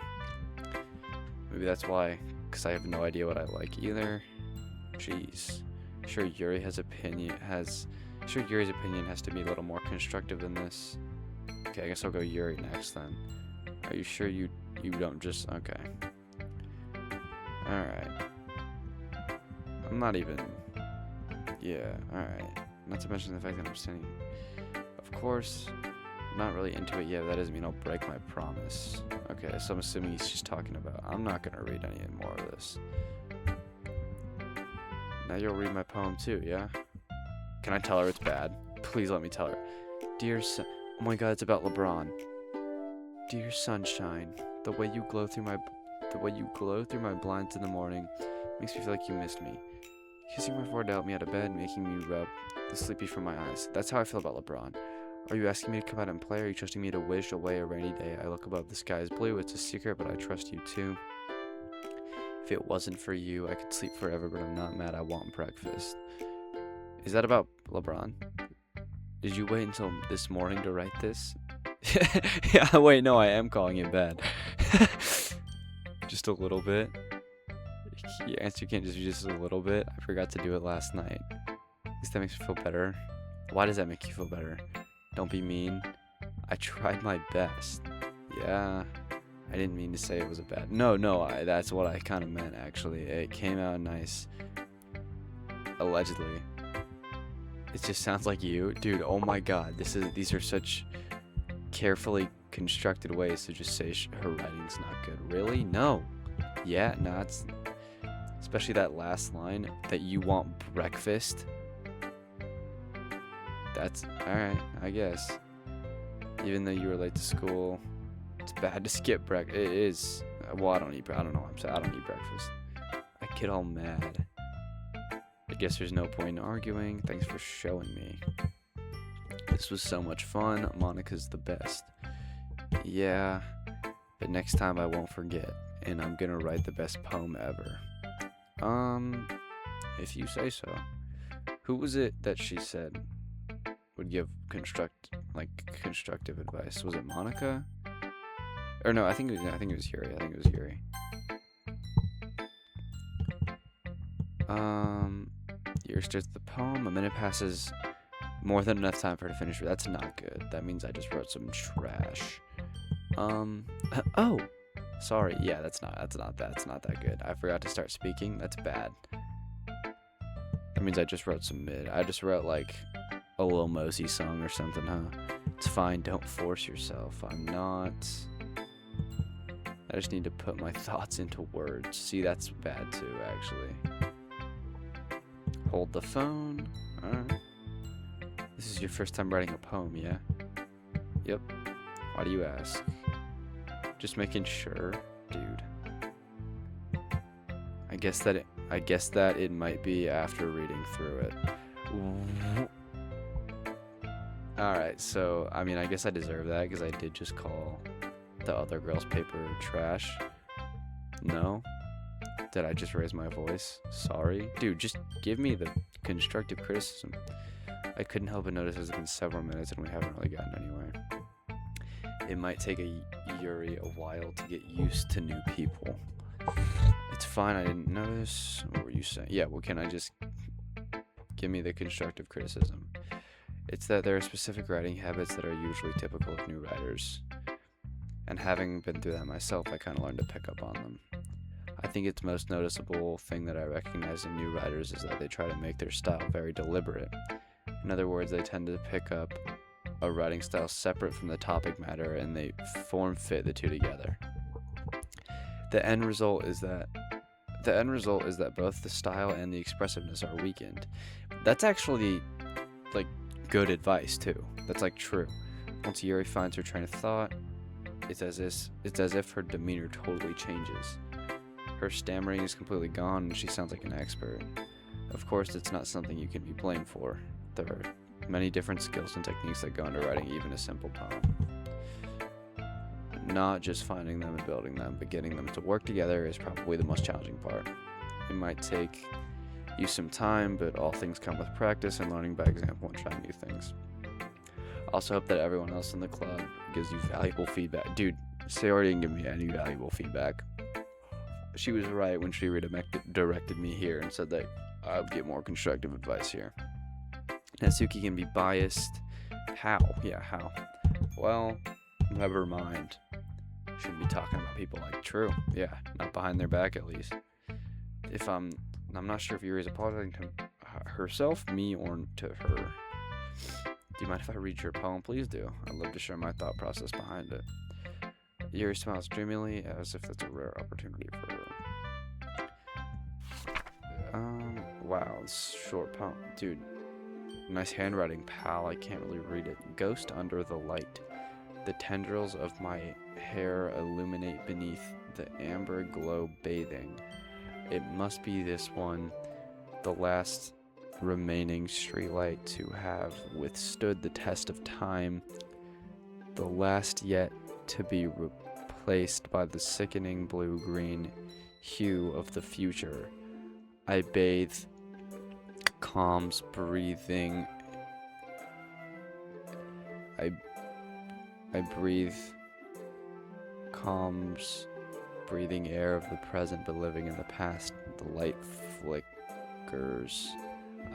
Maybe that's why, because I have no idea what I like either. Jeez. Sure, Yuri has Sure, Yuri's opinion has to be a little more constructive than this. Okay, I guess I'll go Yuri next then. Are you sure you don't just... Okay. Alright. I'm not even... Yeah, alright. Not to mention the fact that I'm standing... Of course, I'm not really into it yet, but that doesn't mean I'll break my promise. Okay, so I'm assuming he's just talking about... I'm not gonna read any more of this. Now you'll read my poem too, yeah? Can I tell her it's bad? Please let me tell her. Dear son... Oh my god, it's about LeBron. Dear sunshine, the way you glow through my blinds in the morning makes me feel like you missed me. Kissing my forehead to help me out of bed, making me rub the sleepy from my eyes. That's how I feel about LeBron. Are you asking me to come out and play? Or are you trusting me to wish away a rainy day? I look above, the sky is blue. It's a secret, but I trust you too. If it wasn't for you, I could sleep forever, but I'm not mad. I want breakfast. Is that about LeBron? Did you wait until this morning to write this? Yeah, wait, no, I am calling it bad. Just a little bit. Your answer can't just be just a little bit. I forgot to do it last night. At least that makes me feel better. Why does that make you feel better? Don't be mean. I tried my best. Yeah, I didn't mean to say it was a bad... No, that's what I kind of meant, actually. It came out nice. Allegedly. It just sounds like you. Dude, oh my god. These are such carefully constructed ways to just say her writing's not good. Really? No. Yeah, no, it's... Especially that last line, that you want breakfast. That's... Alright, I guess. Even though you were late to school, it's bad to skip breakfast. It is. Well, I don't know what I'm saying. I don't eat breakfast. I get all mad. I guess there's no point in arguing. Thanks for showing me. This was so much fun. Monica's the best. Yeah, but next time I won't forget, and I'm gonna write the best poem ever. If you say so. Who was it that she said would give constructive advice? Was it Monica? Or no, I think it was Yuri. Yuri starts the poem. A minute passes. More than enough time for her to finish. That's not good. That means I just wrote some trash. Oh, sorry. Yeah, that's not that good. I forgot to start speaking. That's bad. That means I just wrote some mid. I just wrote like a Lil Mosey song or something, huh? It's fine. Don't force yourself. I'm not. I just need to put my thoughts into words. See, that's bad too, actually. Hold the phone. Alright. This is your first time writing a poem, yeah? Yep. Why do you ask? Just making sure, dude. I guess that it might be after reading through it. Alright, so, I mean, I guess I deserve that because I did just call the other girl's paper trash. No? Did I just raise my voice? Sorry? Dude, just give me the constructive criticism. I couldn't help but notice it's been several minutes and we haven't really gotten anywhere. It might take Yuri a while to get used to new people. It's fine, I didn't notice. What were you saying? Yeah, well, can I just... Give me the constructive criticism. It's that there are specific writing habits that are usually typical of new writers. And having been through that myself, I kind of learned to pick up on them. I think its most noticeable thing that I recognize in new writers is that they try to make their style very deliberate. In other words, they tend to pick up a writing style separate from the topic matter and they form-fit the two together. The end result is that both the style and the expressiveness are weakened. That's actually, like, good advice, too. That's, like, true. Once Yuri finds her train of thought, it's as if her demeanor totally changes. Her stammering is completely gone and she sounds like an expert. Of course, it's not something you can be blamed for. There are many different skills and techniques that go into writing even a simple poem. Not just finding them and building them, but getting them to work together is probably the most challenging part. It might take you some time, but all things come with practice and learning by example and trying new things. I also hope that everyone else in the club gives you valuable feedback. Dude, Sayori didn't give me any valuable feedback. She was right when she redirected me here and said that I would get more constructive advice here. Natsuki can be biased. How? Yeah, how? Well, never mind. Shouldn't be talking about people like true. Yeah, not behind their back at least. If I'm not sure if Yuri's apologizing to herself, me, or to her. Do you mind if I read your poem? Please do. I'd love to share my thought process behind it. Yuri smiles dreamily as if that's a rare opportunity for her. Wow, it's a short poem. Dude, nice handwriting, pal. I can't really read it. Ghost under the light. The tendrils of my hair illuminate beneath the amber glow bathing. It must be this one, the last remaining streetlight to have withstood the test of time, the last yet to be replaced by the sickening blue-green hue of the future. I bathe, calms, breathing. I breathe, calms, breathing air of the present but living in the past. The light flickers.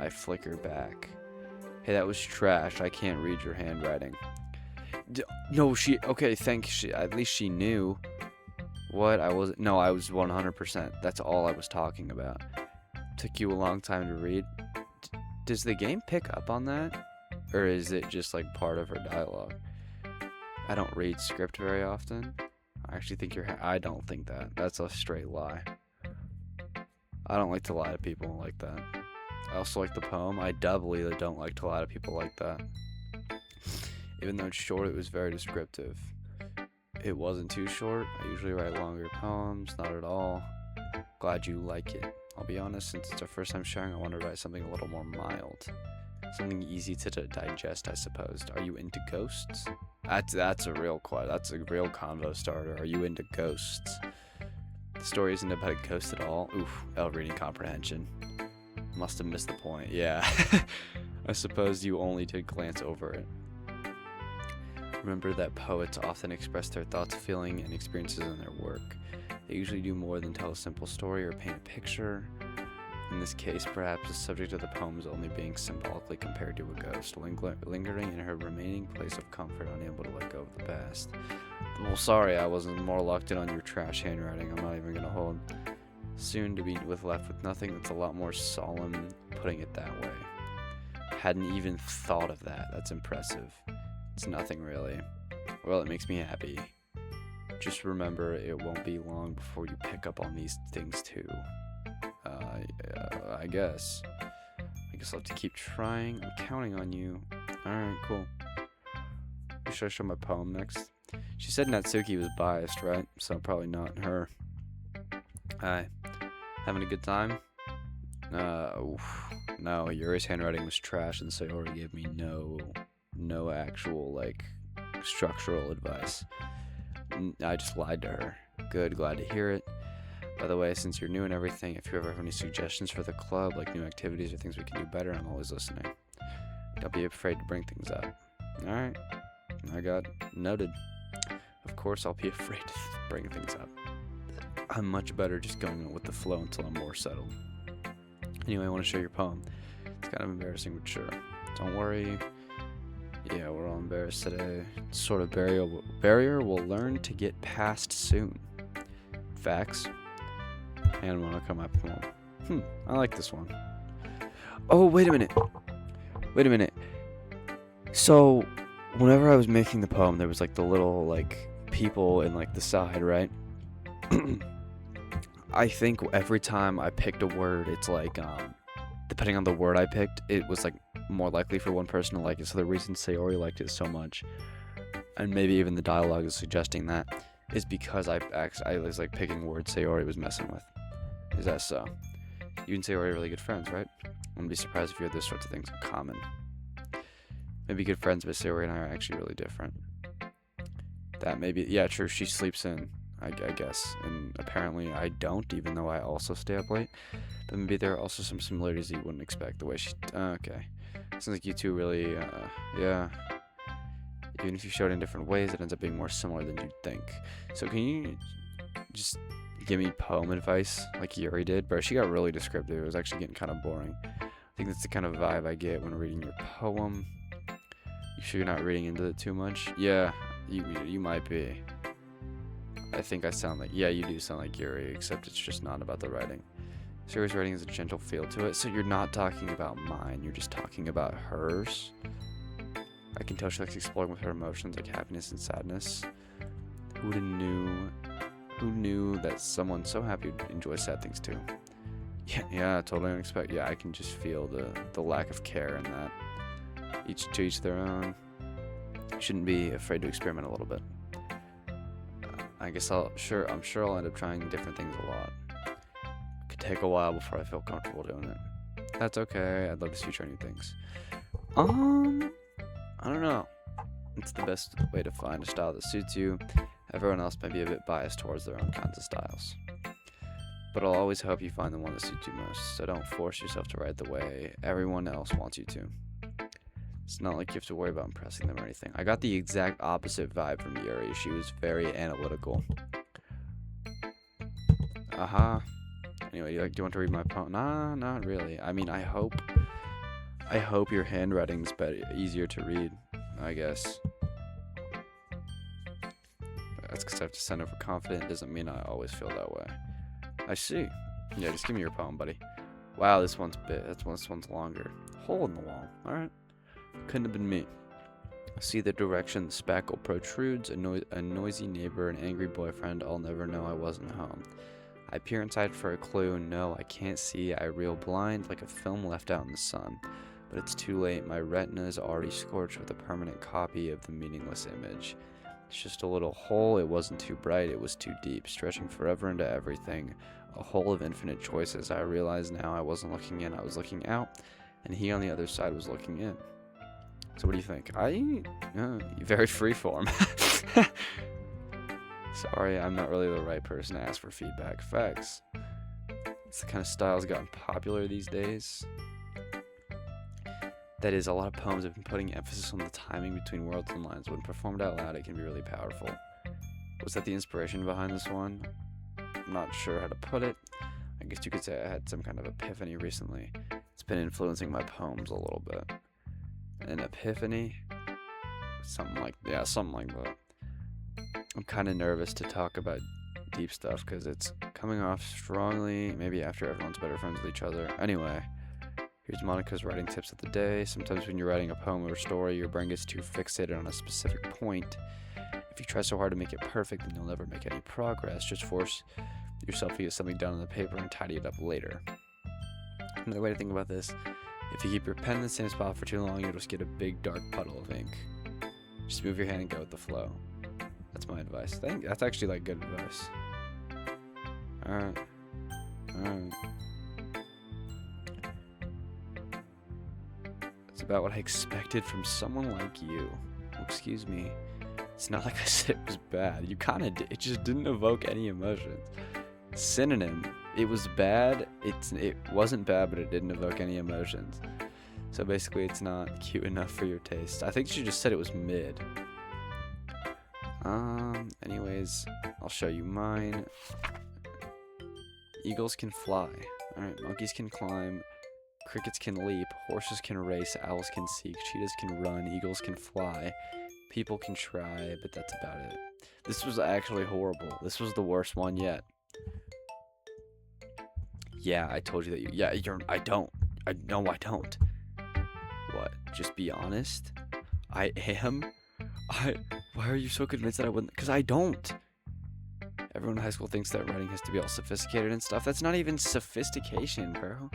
I flicker back. Hey, that was trash. I can't read your handwriting. No, okay, thanks. At least she knew. What? I was 100%. That's all I was talking about. Took you a long time to read. Does the game pick up on that? Or is it just like part of her dialogue? I don't read script very often. I actually think I don't think that. That's a straight lie. I don't like to lie to people like that. I also like the poem. I doubly don't like to lie to people like that. Even though it's short, it was very descriptive. It wasn't too short. I usually write longer poems, not at all. Glad you like it. I'll be honest, since it's our first time sharing, I want to write something a little more mild. Something easy to digest, I suppose. Are you into ghosts? That's a real convo starter. Are you into ghosts? The story isn't about a ghost at all. Oof, reading comprehension. Must have missed the point. Yeah. I suppose you only did glance over it. Remember that poets often express their thoughts, feeling, and experiences in their work. They usually do more than tell a simple story or paint a picture. In this case, perhaps the subject of the poem is only being symbolically compared to a ghost, lingering in her remaining place of comfort, unable to let go of the past. Well, sorry, I wasn't more locked in on your trash handwriting. I'm not even gonna hold. Soon to be left with nothing. That's a lot more solemn, putting it that way. Hadn't even thought of that. That's impressive. It's nothing really. Well, it makes me happy. Just remember, it won't be long before you pick up on these things too. I guess I'll have to keep trying. I'm counting on you. Alright, cool. Should I show my poem next? She said Natsuki was biased, right? So probably not her. Hi. Having a good time? No, Yuri's handwriting was trash, and Sayori gave me no actual, like, structural advice. I just lied to her. Good, glad to hear it. By the way, since you're new and everything, if you ever have any suggestions for the club, like new activities or things we can do better, I'm always listening. Don't be afraid to bring things up. Alright. I got noted. Of course I'll be afraid to bring things up. I'm much better just going with the flow until I'm more settled. Anyway, I want to share your poem. It's kind of embarrassing, but sure. Don't worry. Yeah, we're all embarrassed today. Sort of barrier we'll learn to get past soon. Facts. And when I come up with one. I like this one. Oh, wait a minute. So, whenever I was making the poem, there was like the little like people in like the side, right? I think every time I picked a word, it's like depending on the word I picked, it was like more likely for one person to like it. So the reason Sayori liked it so much, and maybe even the dialogue is suggesting that, is because I was like picking words Sayori was messing with. Is that so? You and Sayori are really good friends, right? I wouldn't be surprised if you had those sorts of things in common. Maybe good friends, but Sayori and I are actually really different. That maybe, yeah, true. She sleeps in, I guess, and apparently I don't, even though I also stay up late. But maybe there are also some similarities that you wouldn't expect. The way she, okay, sounds like you two really, yeah. Even if you showed it in different ways, it ends up being more similar than you'd think. So can you just give me poem advice like Yuri did? Bro, she got really descriptive. It was actually getting kind of boring. think that's the kind of vibe I get when reading your poem. You sure you're not reading into it too much? Yeah, you might be. I think I sound like, yeah, you do sound like Yuri, except it's just not about the writing. Yuri's writing has a gentle feel to it, so you're not talking about mine, you're just talking about hers. I can tell she likes exploring with her emotions like happiness and sadness. Who knew that someone so happy would enjoy sad things too? Yeah, totally unexpected. Yeah, I can just feel the lack of care in that. To each their own. You shouldn't be afraid to experiment a little bit. I guess I'm sure I'll end up trying different things a lot. It could take a while before I feel comfortable doing it. That's okay. I'd love to see you try new things. I don't know. It's the best way to find a style that suits you. Everyone else may be a bit biased towards their own kinds of styles. But I'll always hope you find the one that suits you most, so don't force yourself to write the way everyone else wants you to. It's not like you have to worry about impressing them or anything. I got the exact opposite vibe from Yuri. She was very analytical. Anyway, do you want to read my poem? Nah, not really. I mean, I hope your handwriting's easier to read, I guess. That's because I have to sound overconfident. Doesn't mean I always feel that way. I see. Yeah, just give me your poem, buddy. Wow, this one's this one's longer. Hole in the wall. Alright. Couldn't have been me. See the direction the spackle protrudes, a noisy neighbor, an angry boyfriend, I'll never know I wasn't home. I peer inside for a clue, no, I can't see, I reel blind like a film left out in the sun. But it's too late, my retina is already scorched with a permanent copy of the meaningless image. It's just a little hole, it wasn't too bright, it was too deep, stretching forever into everything. A hole of infinite choices. I realize now I wasn't looking in, I was looking out, and he on the other side was looking in. So what do you think? Very freeform. Sorry, I'm not really the right person to ask for feedback. Facts. It's the kind of style that's gotten popular these days. That is, a lot of poems have been putting emphasis on the timing between words and lines. When performed out loud, it can be really powerful. Was that the inspiration behind this one? I'm not sure how to put it. I guess you could say I had some kind of epiphany recently. It's been influencing my poems a little bit. An epiphany? Something like that. I'm kind of nervous to talk about deep stuff because it's coming off strongly, maybe after everyone's better friends with each other. Anyway, here's Monica's writing tips of the day. Sometimes when you're writing a poem or a story, your brain gets too fixated on a specific point. If you try so hard to make it perfect, then you'll never make any progress. Just force yourself to get something down on the paper and tidy it up later. Another way to think about this, if you keep your pen in the same spot for too long, you'll just get a big dark puddle of ink. Just move your hand and go with the flow. That's my advice. I think that's actually like good advice. Alright. It's about what I expected from someone like you. Excuse me. It's not like I said it was bad. You kind of did. It just didn't evoke any emotions. Synonym. It was bad. It wasn't bad, but it didn't evoke any emotions. So basically, it's not cute enough for your taste. I think she just said it was mid. Anyways, I'll show you mine. Eagles can fly. Alright, monkeys can climb. Crickets can leap. Horses can race. Owls can seek. Cheetahs can run. Eagles can fly. People can try, but that's about it. This was actually horrible. This was the worst one yet. Yeah, I told you that I don't. I don't. What? Just be honest? I am? Why are you so convinced that I wouldn't? Because I don't. Everyone in high school thinks that writing has to be all sophisticated and stuff. That's not even sophistication, bro.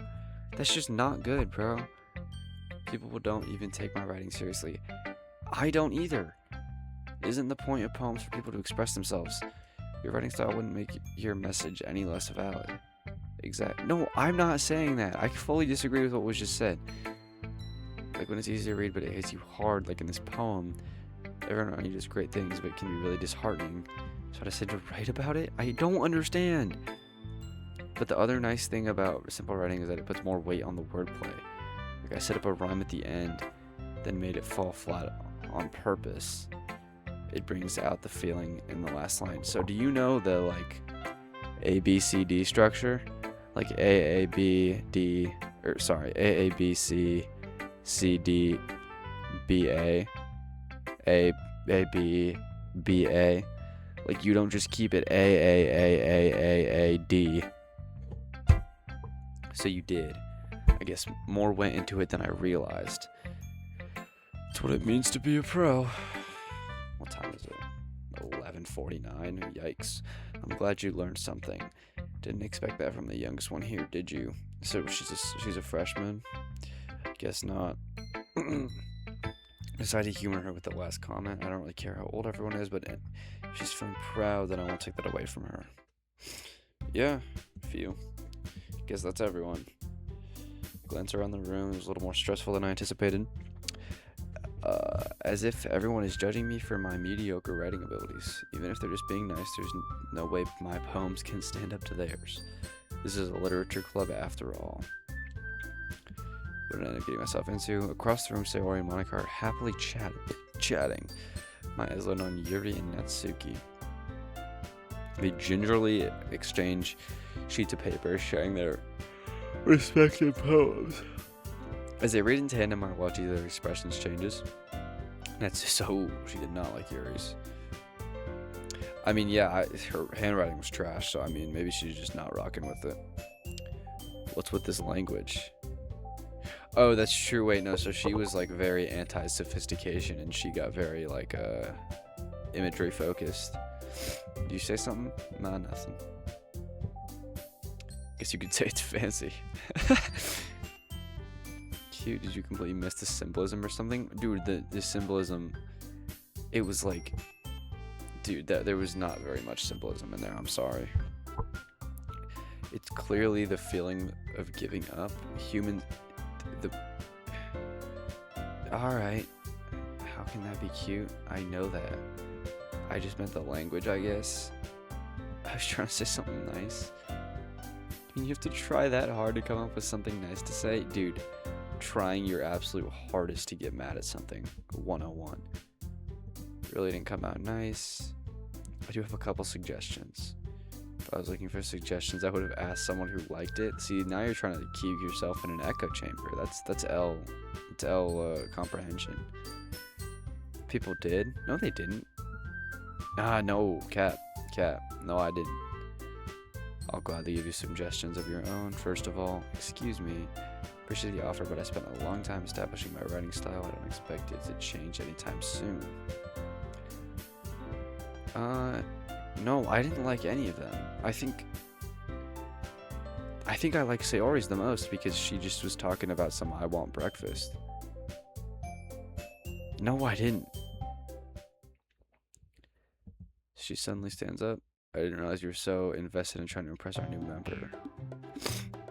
That's just not good, bro. People don't even take my writing seriously. I don't either. Isn't the point of poems for people to express themselves? Your writing style wouldn't make your message any less valid. No, I'm not saying that. I fully disagree with what was just said. Like when it's easy to read but it hits you hard, like in this poem, everyone around you does great things but it can be really disheartening. So I said to write about it? I don't understand. But the other nice thing about simple writing is that it puts more weight on the wordplay. Like I set up a rhyme at the end, then made it fall flat on purpose. It brings out the feeling in the last line. So do you know the like A, B, C, D structure? Like A, B, D, or sorry, A B C C D B A A B B A. Like, you don't just keep it A D. So you did. I guess more went into it than I realized. That's what it means to be a pro. What time is it? 11:49. Yikes. I'm glad you learned something. Didn't expect that from the youngest one here, did you? So she's a freshman? Guess not. Decided to humor her with the last comment. I don't really care how old everyone is, but she's feeling proud that I won't take that away from her. Yeah, a few. Guess that's everyone. Glance around the room. It was a little more stressful than I anticipated. As if everyone is judging me for my mediocre writing abilities. Even if they're just being nice, there's no way my poems can stand up to theirs. This is a literature club after all. What did I end up getting myself into? Across the room, Sayori and Monica are happily chatting. My eyes lit on Yuri and Natsuki. They gingerly exchange sheets of paper, sharing their respective poems. As they read in tandem, I watch their expressions changes. She did not like Yuri's. I mean, yeah, her handwriting was trash, so I mean, maybe she's just not rocking with it. What's with this language? Oh, that's true. Wait, no. So she was like very anti-sophistication, and she got very like imagery focused. Did you say something? Nah, nothing. Guess you could say it's fancy. Cute. Did you completely miss the symbolism or something? Dude, the symbolism, it was like, dude, there was not very much symbolism in there. I'm sorry. It's clearly the feeling of giving up. Alright. How can that be cute? I know that. I just meant the language, I guess. I was trying to say something nice. I mean, you have to try that hard to come up with something nice to say? Dude, trying your absolute hardest to get mad at something. 101. Really didn't come out nice. I do have a couple suggestions. If I was looking for suggestions, I would have asked someone who liked it. See, now you're trying to keep yourself in an echo chamber. That's L comprehension. People did? No, they didn't. No, Cap. No, I didn't. I'll gladly give you suggestions of your own. First of all, excuse me. Appreciate the offer, but I spent a long time establishing my writing style. I don't expect it to change anytime soon. No, I didn't like any of them. I think I like Sayori's the most because she just was talking about some I want breakfast. No, I didn't. She suddenly stands up. I didn't realize you were so invested in trying to impress our new member.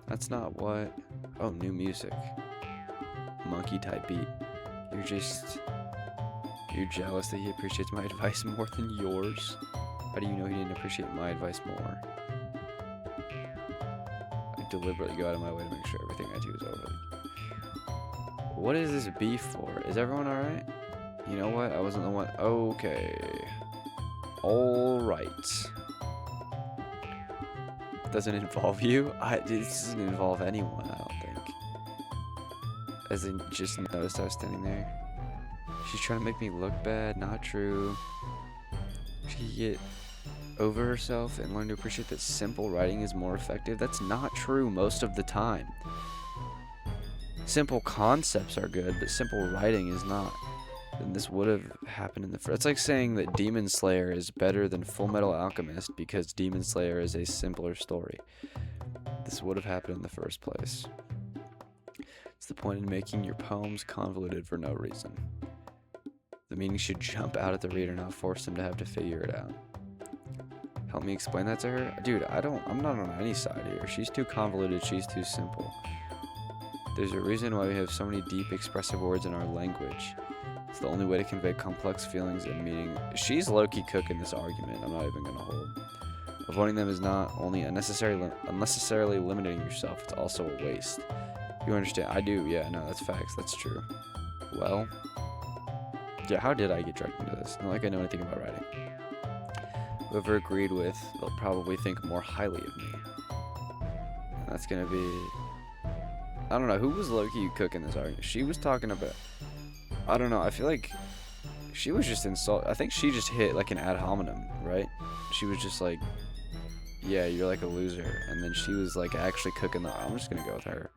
That's not what... Oh, new music. Monkey type beat. You're jealous that he appreciates my advice more than yours? How do you know he didn't appreciate my advice more? I deliberately go out of my way to make sure everything I do is over. What is this beef for? Is everyone alright? You know what? I wasn't the one. Okay. Alright. Doesn't involve you? This doesn't involve anyone, I don't think. As in, just noticed I was standing there. She's trying to make me look bad. Not true. She get over herself and learn to appreciate that simple writing is more effective. That's not true most of the time. Simple concepts are good, but simple writing is not. And this would have happened in the first. It's like saying that Demon Slayer is better than Full Metal Alchemist because Demon Slayer is a simpler story. This would have happened in the first place. It's the point in making your poems convoluted for no reason. The meaning should jump out at the reader, not force them to have to figure it out. Help me explain that to her? Dude, I'm not on any side here. She's too convoluted, she's too simple. There's a reason why we have so many deep, expressive words in our language. It's the only way to convey complex feelings and meaning. She's low-key cooking this argument. I'm not even gonna hold. Avoiding them is not only unnecessarily limiting yourself, it's also a waste. You understand? I do, yeah, no, that's facts, that's true. Well, yeah, how did I get dragged into this? Not like I know anything about writing. Whoever agreed with, they'll probably think more highly of me. And that's gonna be... I don't know. Who was low-key cooking this argument? She was talking about... I don't know. I feel like she was just insult. I think she just hit like an ad hominem, right? She was just like, yeah, you're like a loser. And then she was like actually cooking the... I'm just going to go with her.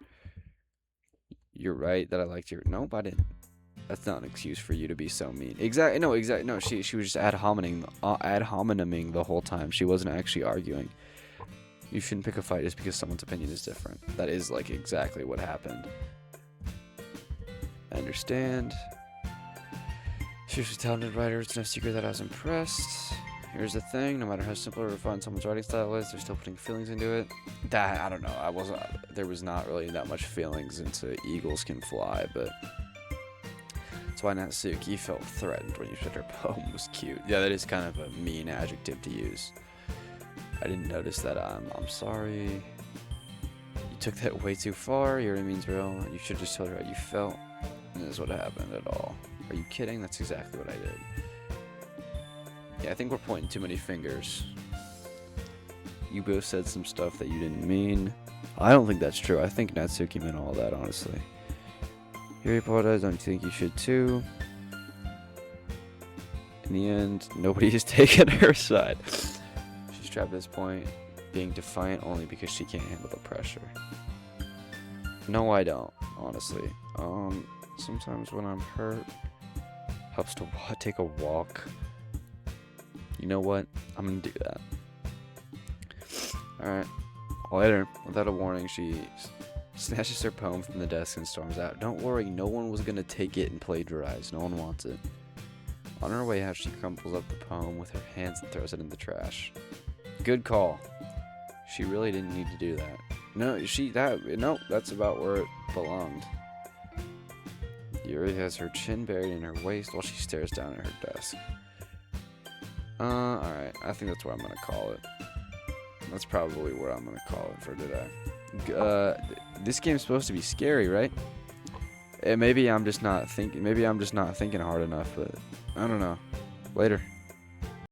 You're right that I liked your... Nope, I didn't. That's not an excuse for you to be so mean. Exactly. No, exactly. No, she was just ad homineming the whole time. She wasn't actually arguing. You shouldn't pick a fight just because someone's opinion is different. That is like exactly what happened. I understand. She was a talented writer. It's no secret that I was impressed. Here's the thing: no matter how simple or refined someone's writing style is, they're still putting feelings into it. That I don't know. I wasn't. There was not really that much feelings into Eagles Can Fly, but that's why Natsuki felt threatened when you said her poem was cute. Yeah, that is kind of a mean adjective to use. I didn't notice that. I'm sorry. You took that way too far. Your means real. You should just told her how you felt. And this is what happened at all. Are you kidding? That's exactly what I did. Yeah, I think we're pointing too many fingers. You both said some stuff that you didn't mean. I don't think that's true. I think Natsuki meant all that, honestly. You apologize. Don't you think you should too? In the end, nobody has taken her side. She's trapped at this point, being defiant only because she can't handle the pressure. No, I don't, honestly. Sometimes when I'm hurt, helps to take a walk. You know what? I'm gonna do that. Alright. Later, without a warning, she snatches her poem from the desk and storms out. Don't worry, no one was gonna take it and plagiarize. No one wants it. On her way out, she crumples up the poem with her hands and throws it in the trash. Good call. She really didn't need to do that. No, that's about where it belonged. Yuri has her chin buried in her waist while she stares down at her desk. Alright. I think that's what I'm gonna call it. That's probably what I'm gonna call it for today. This game's supposed to be scary, right? Maybe I'm just not thinking hard enough, but I don't know. Later.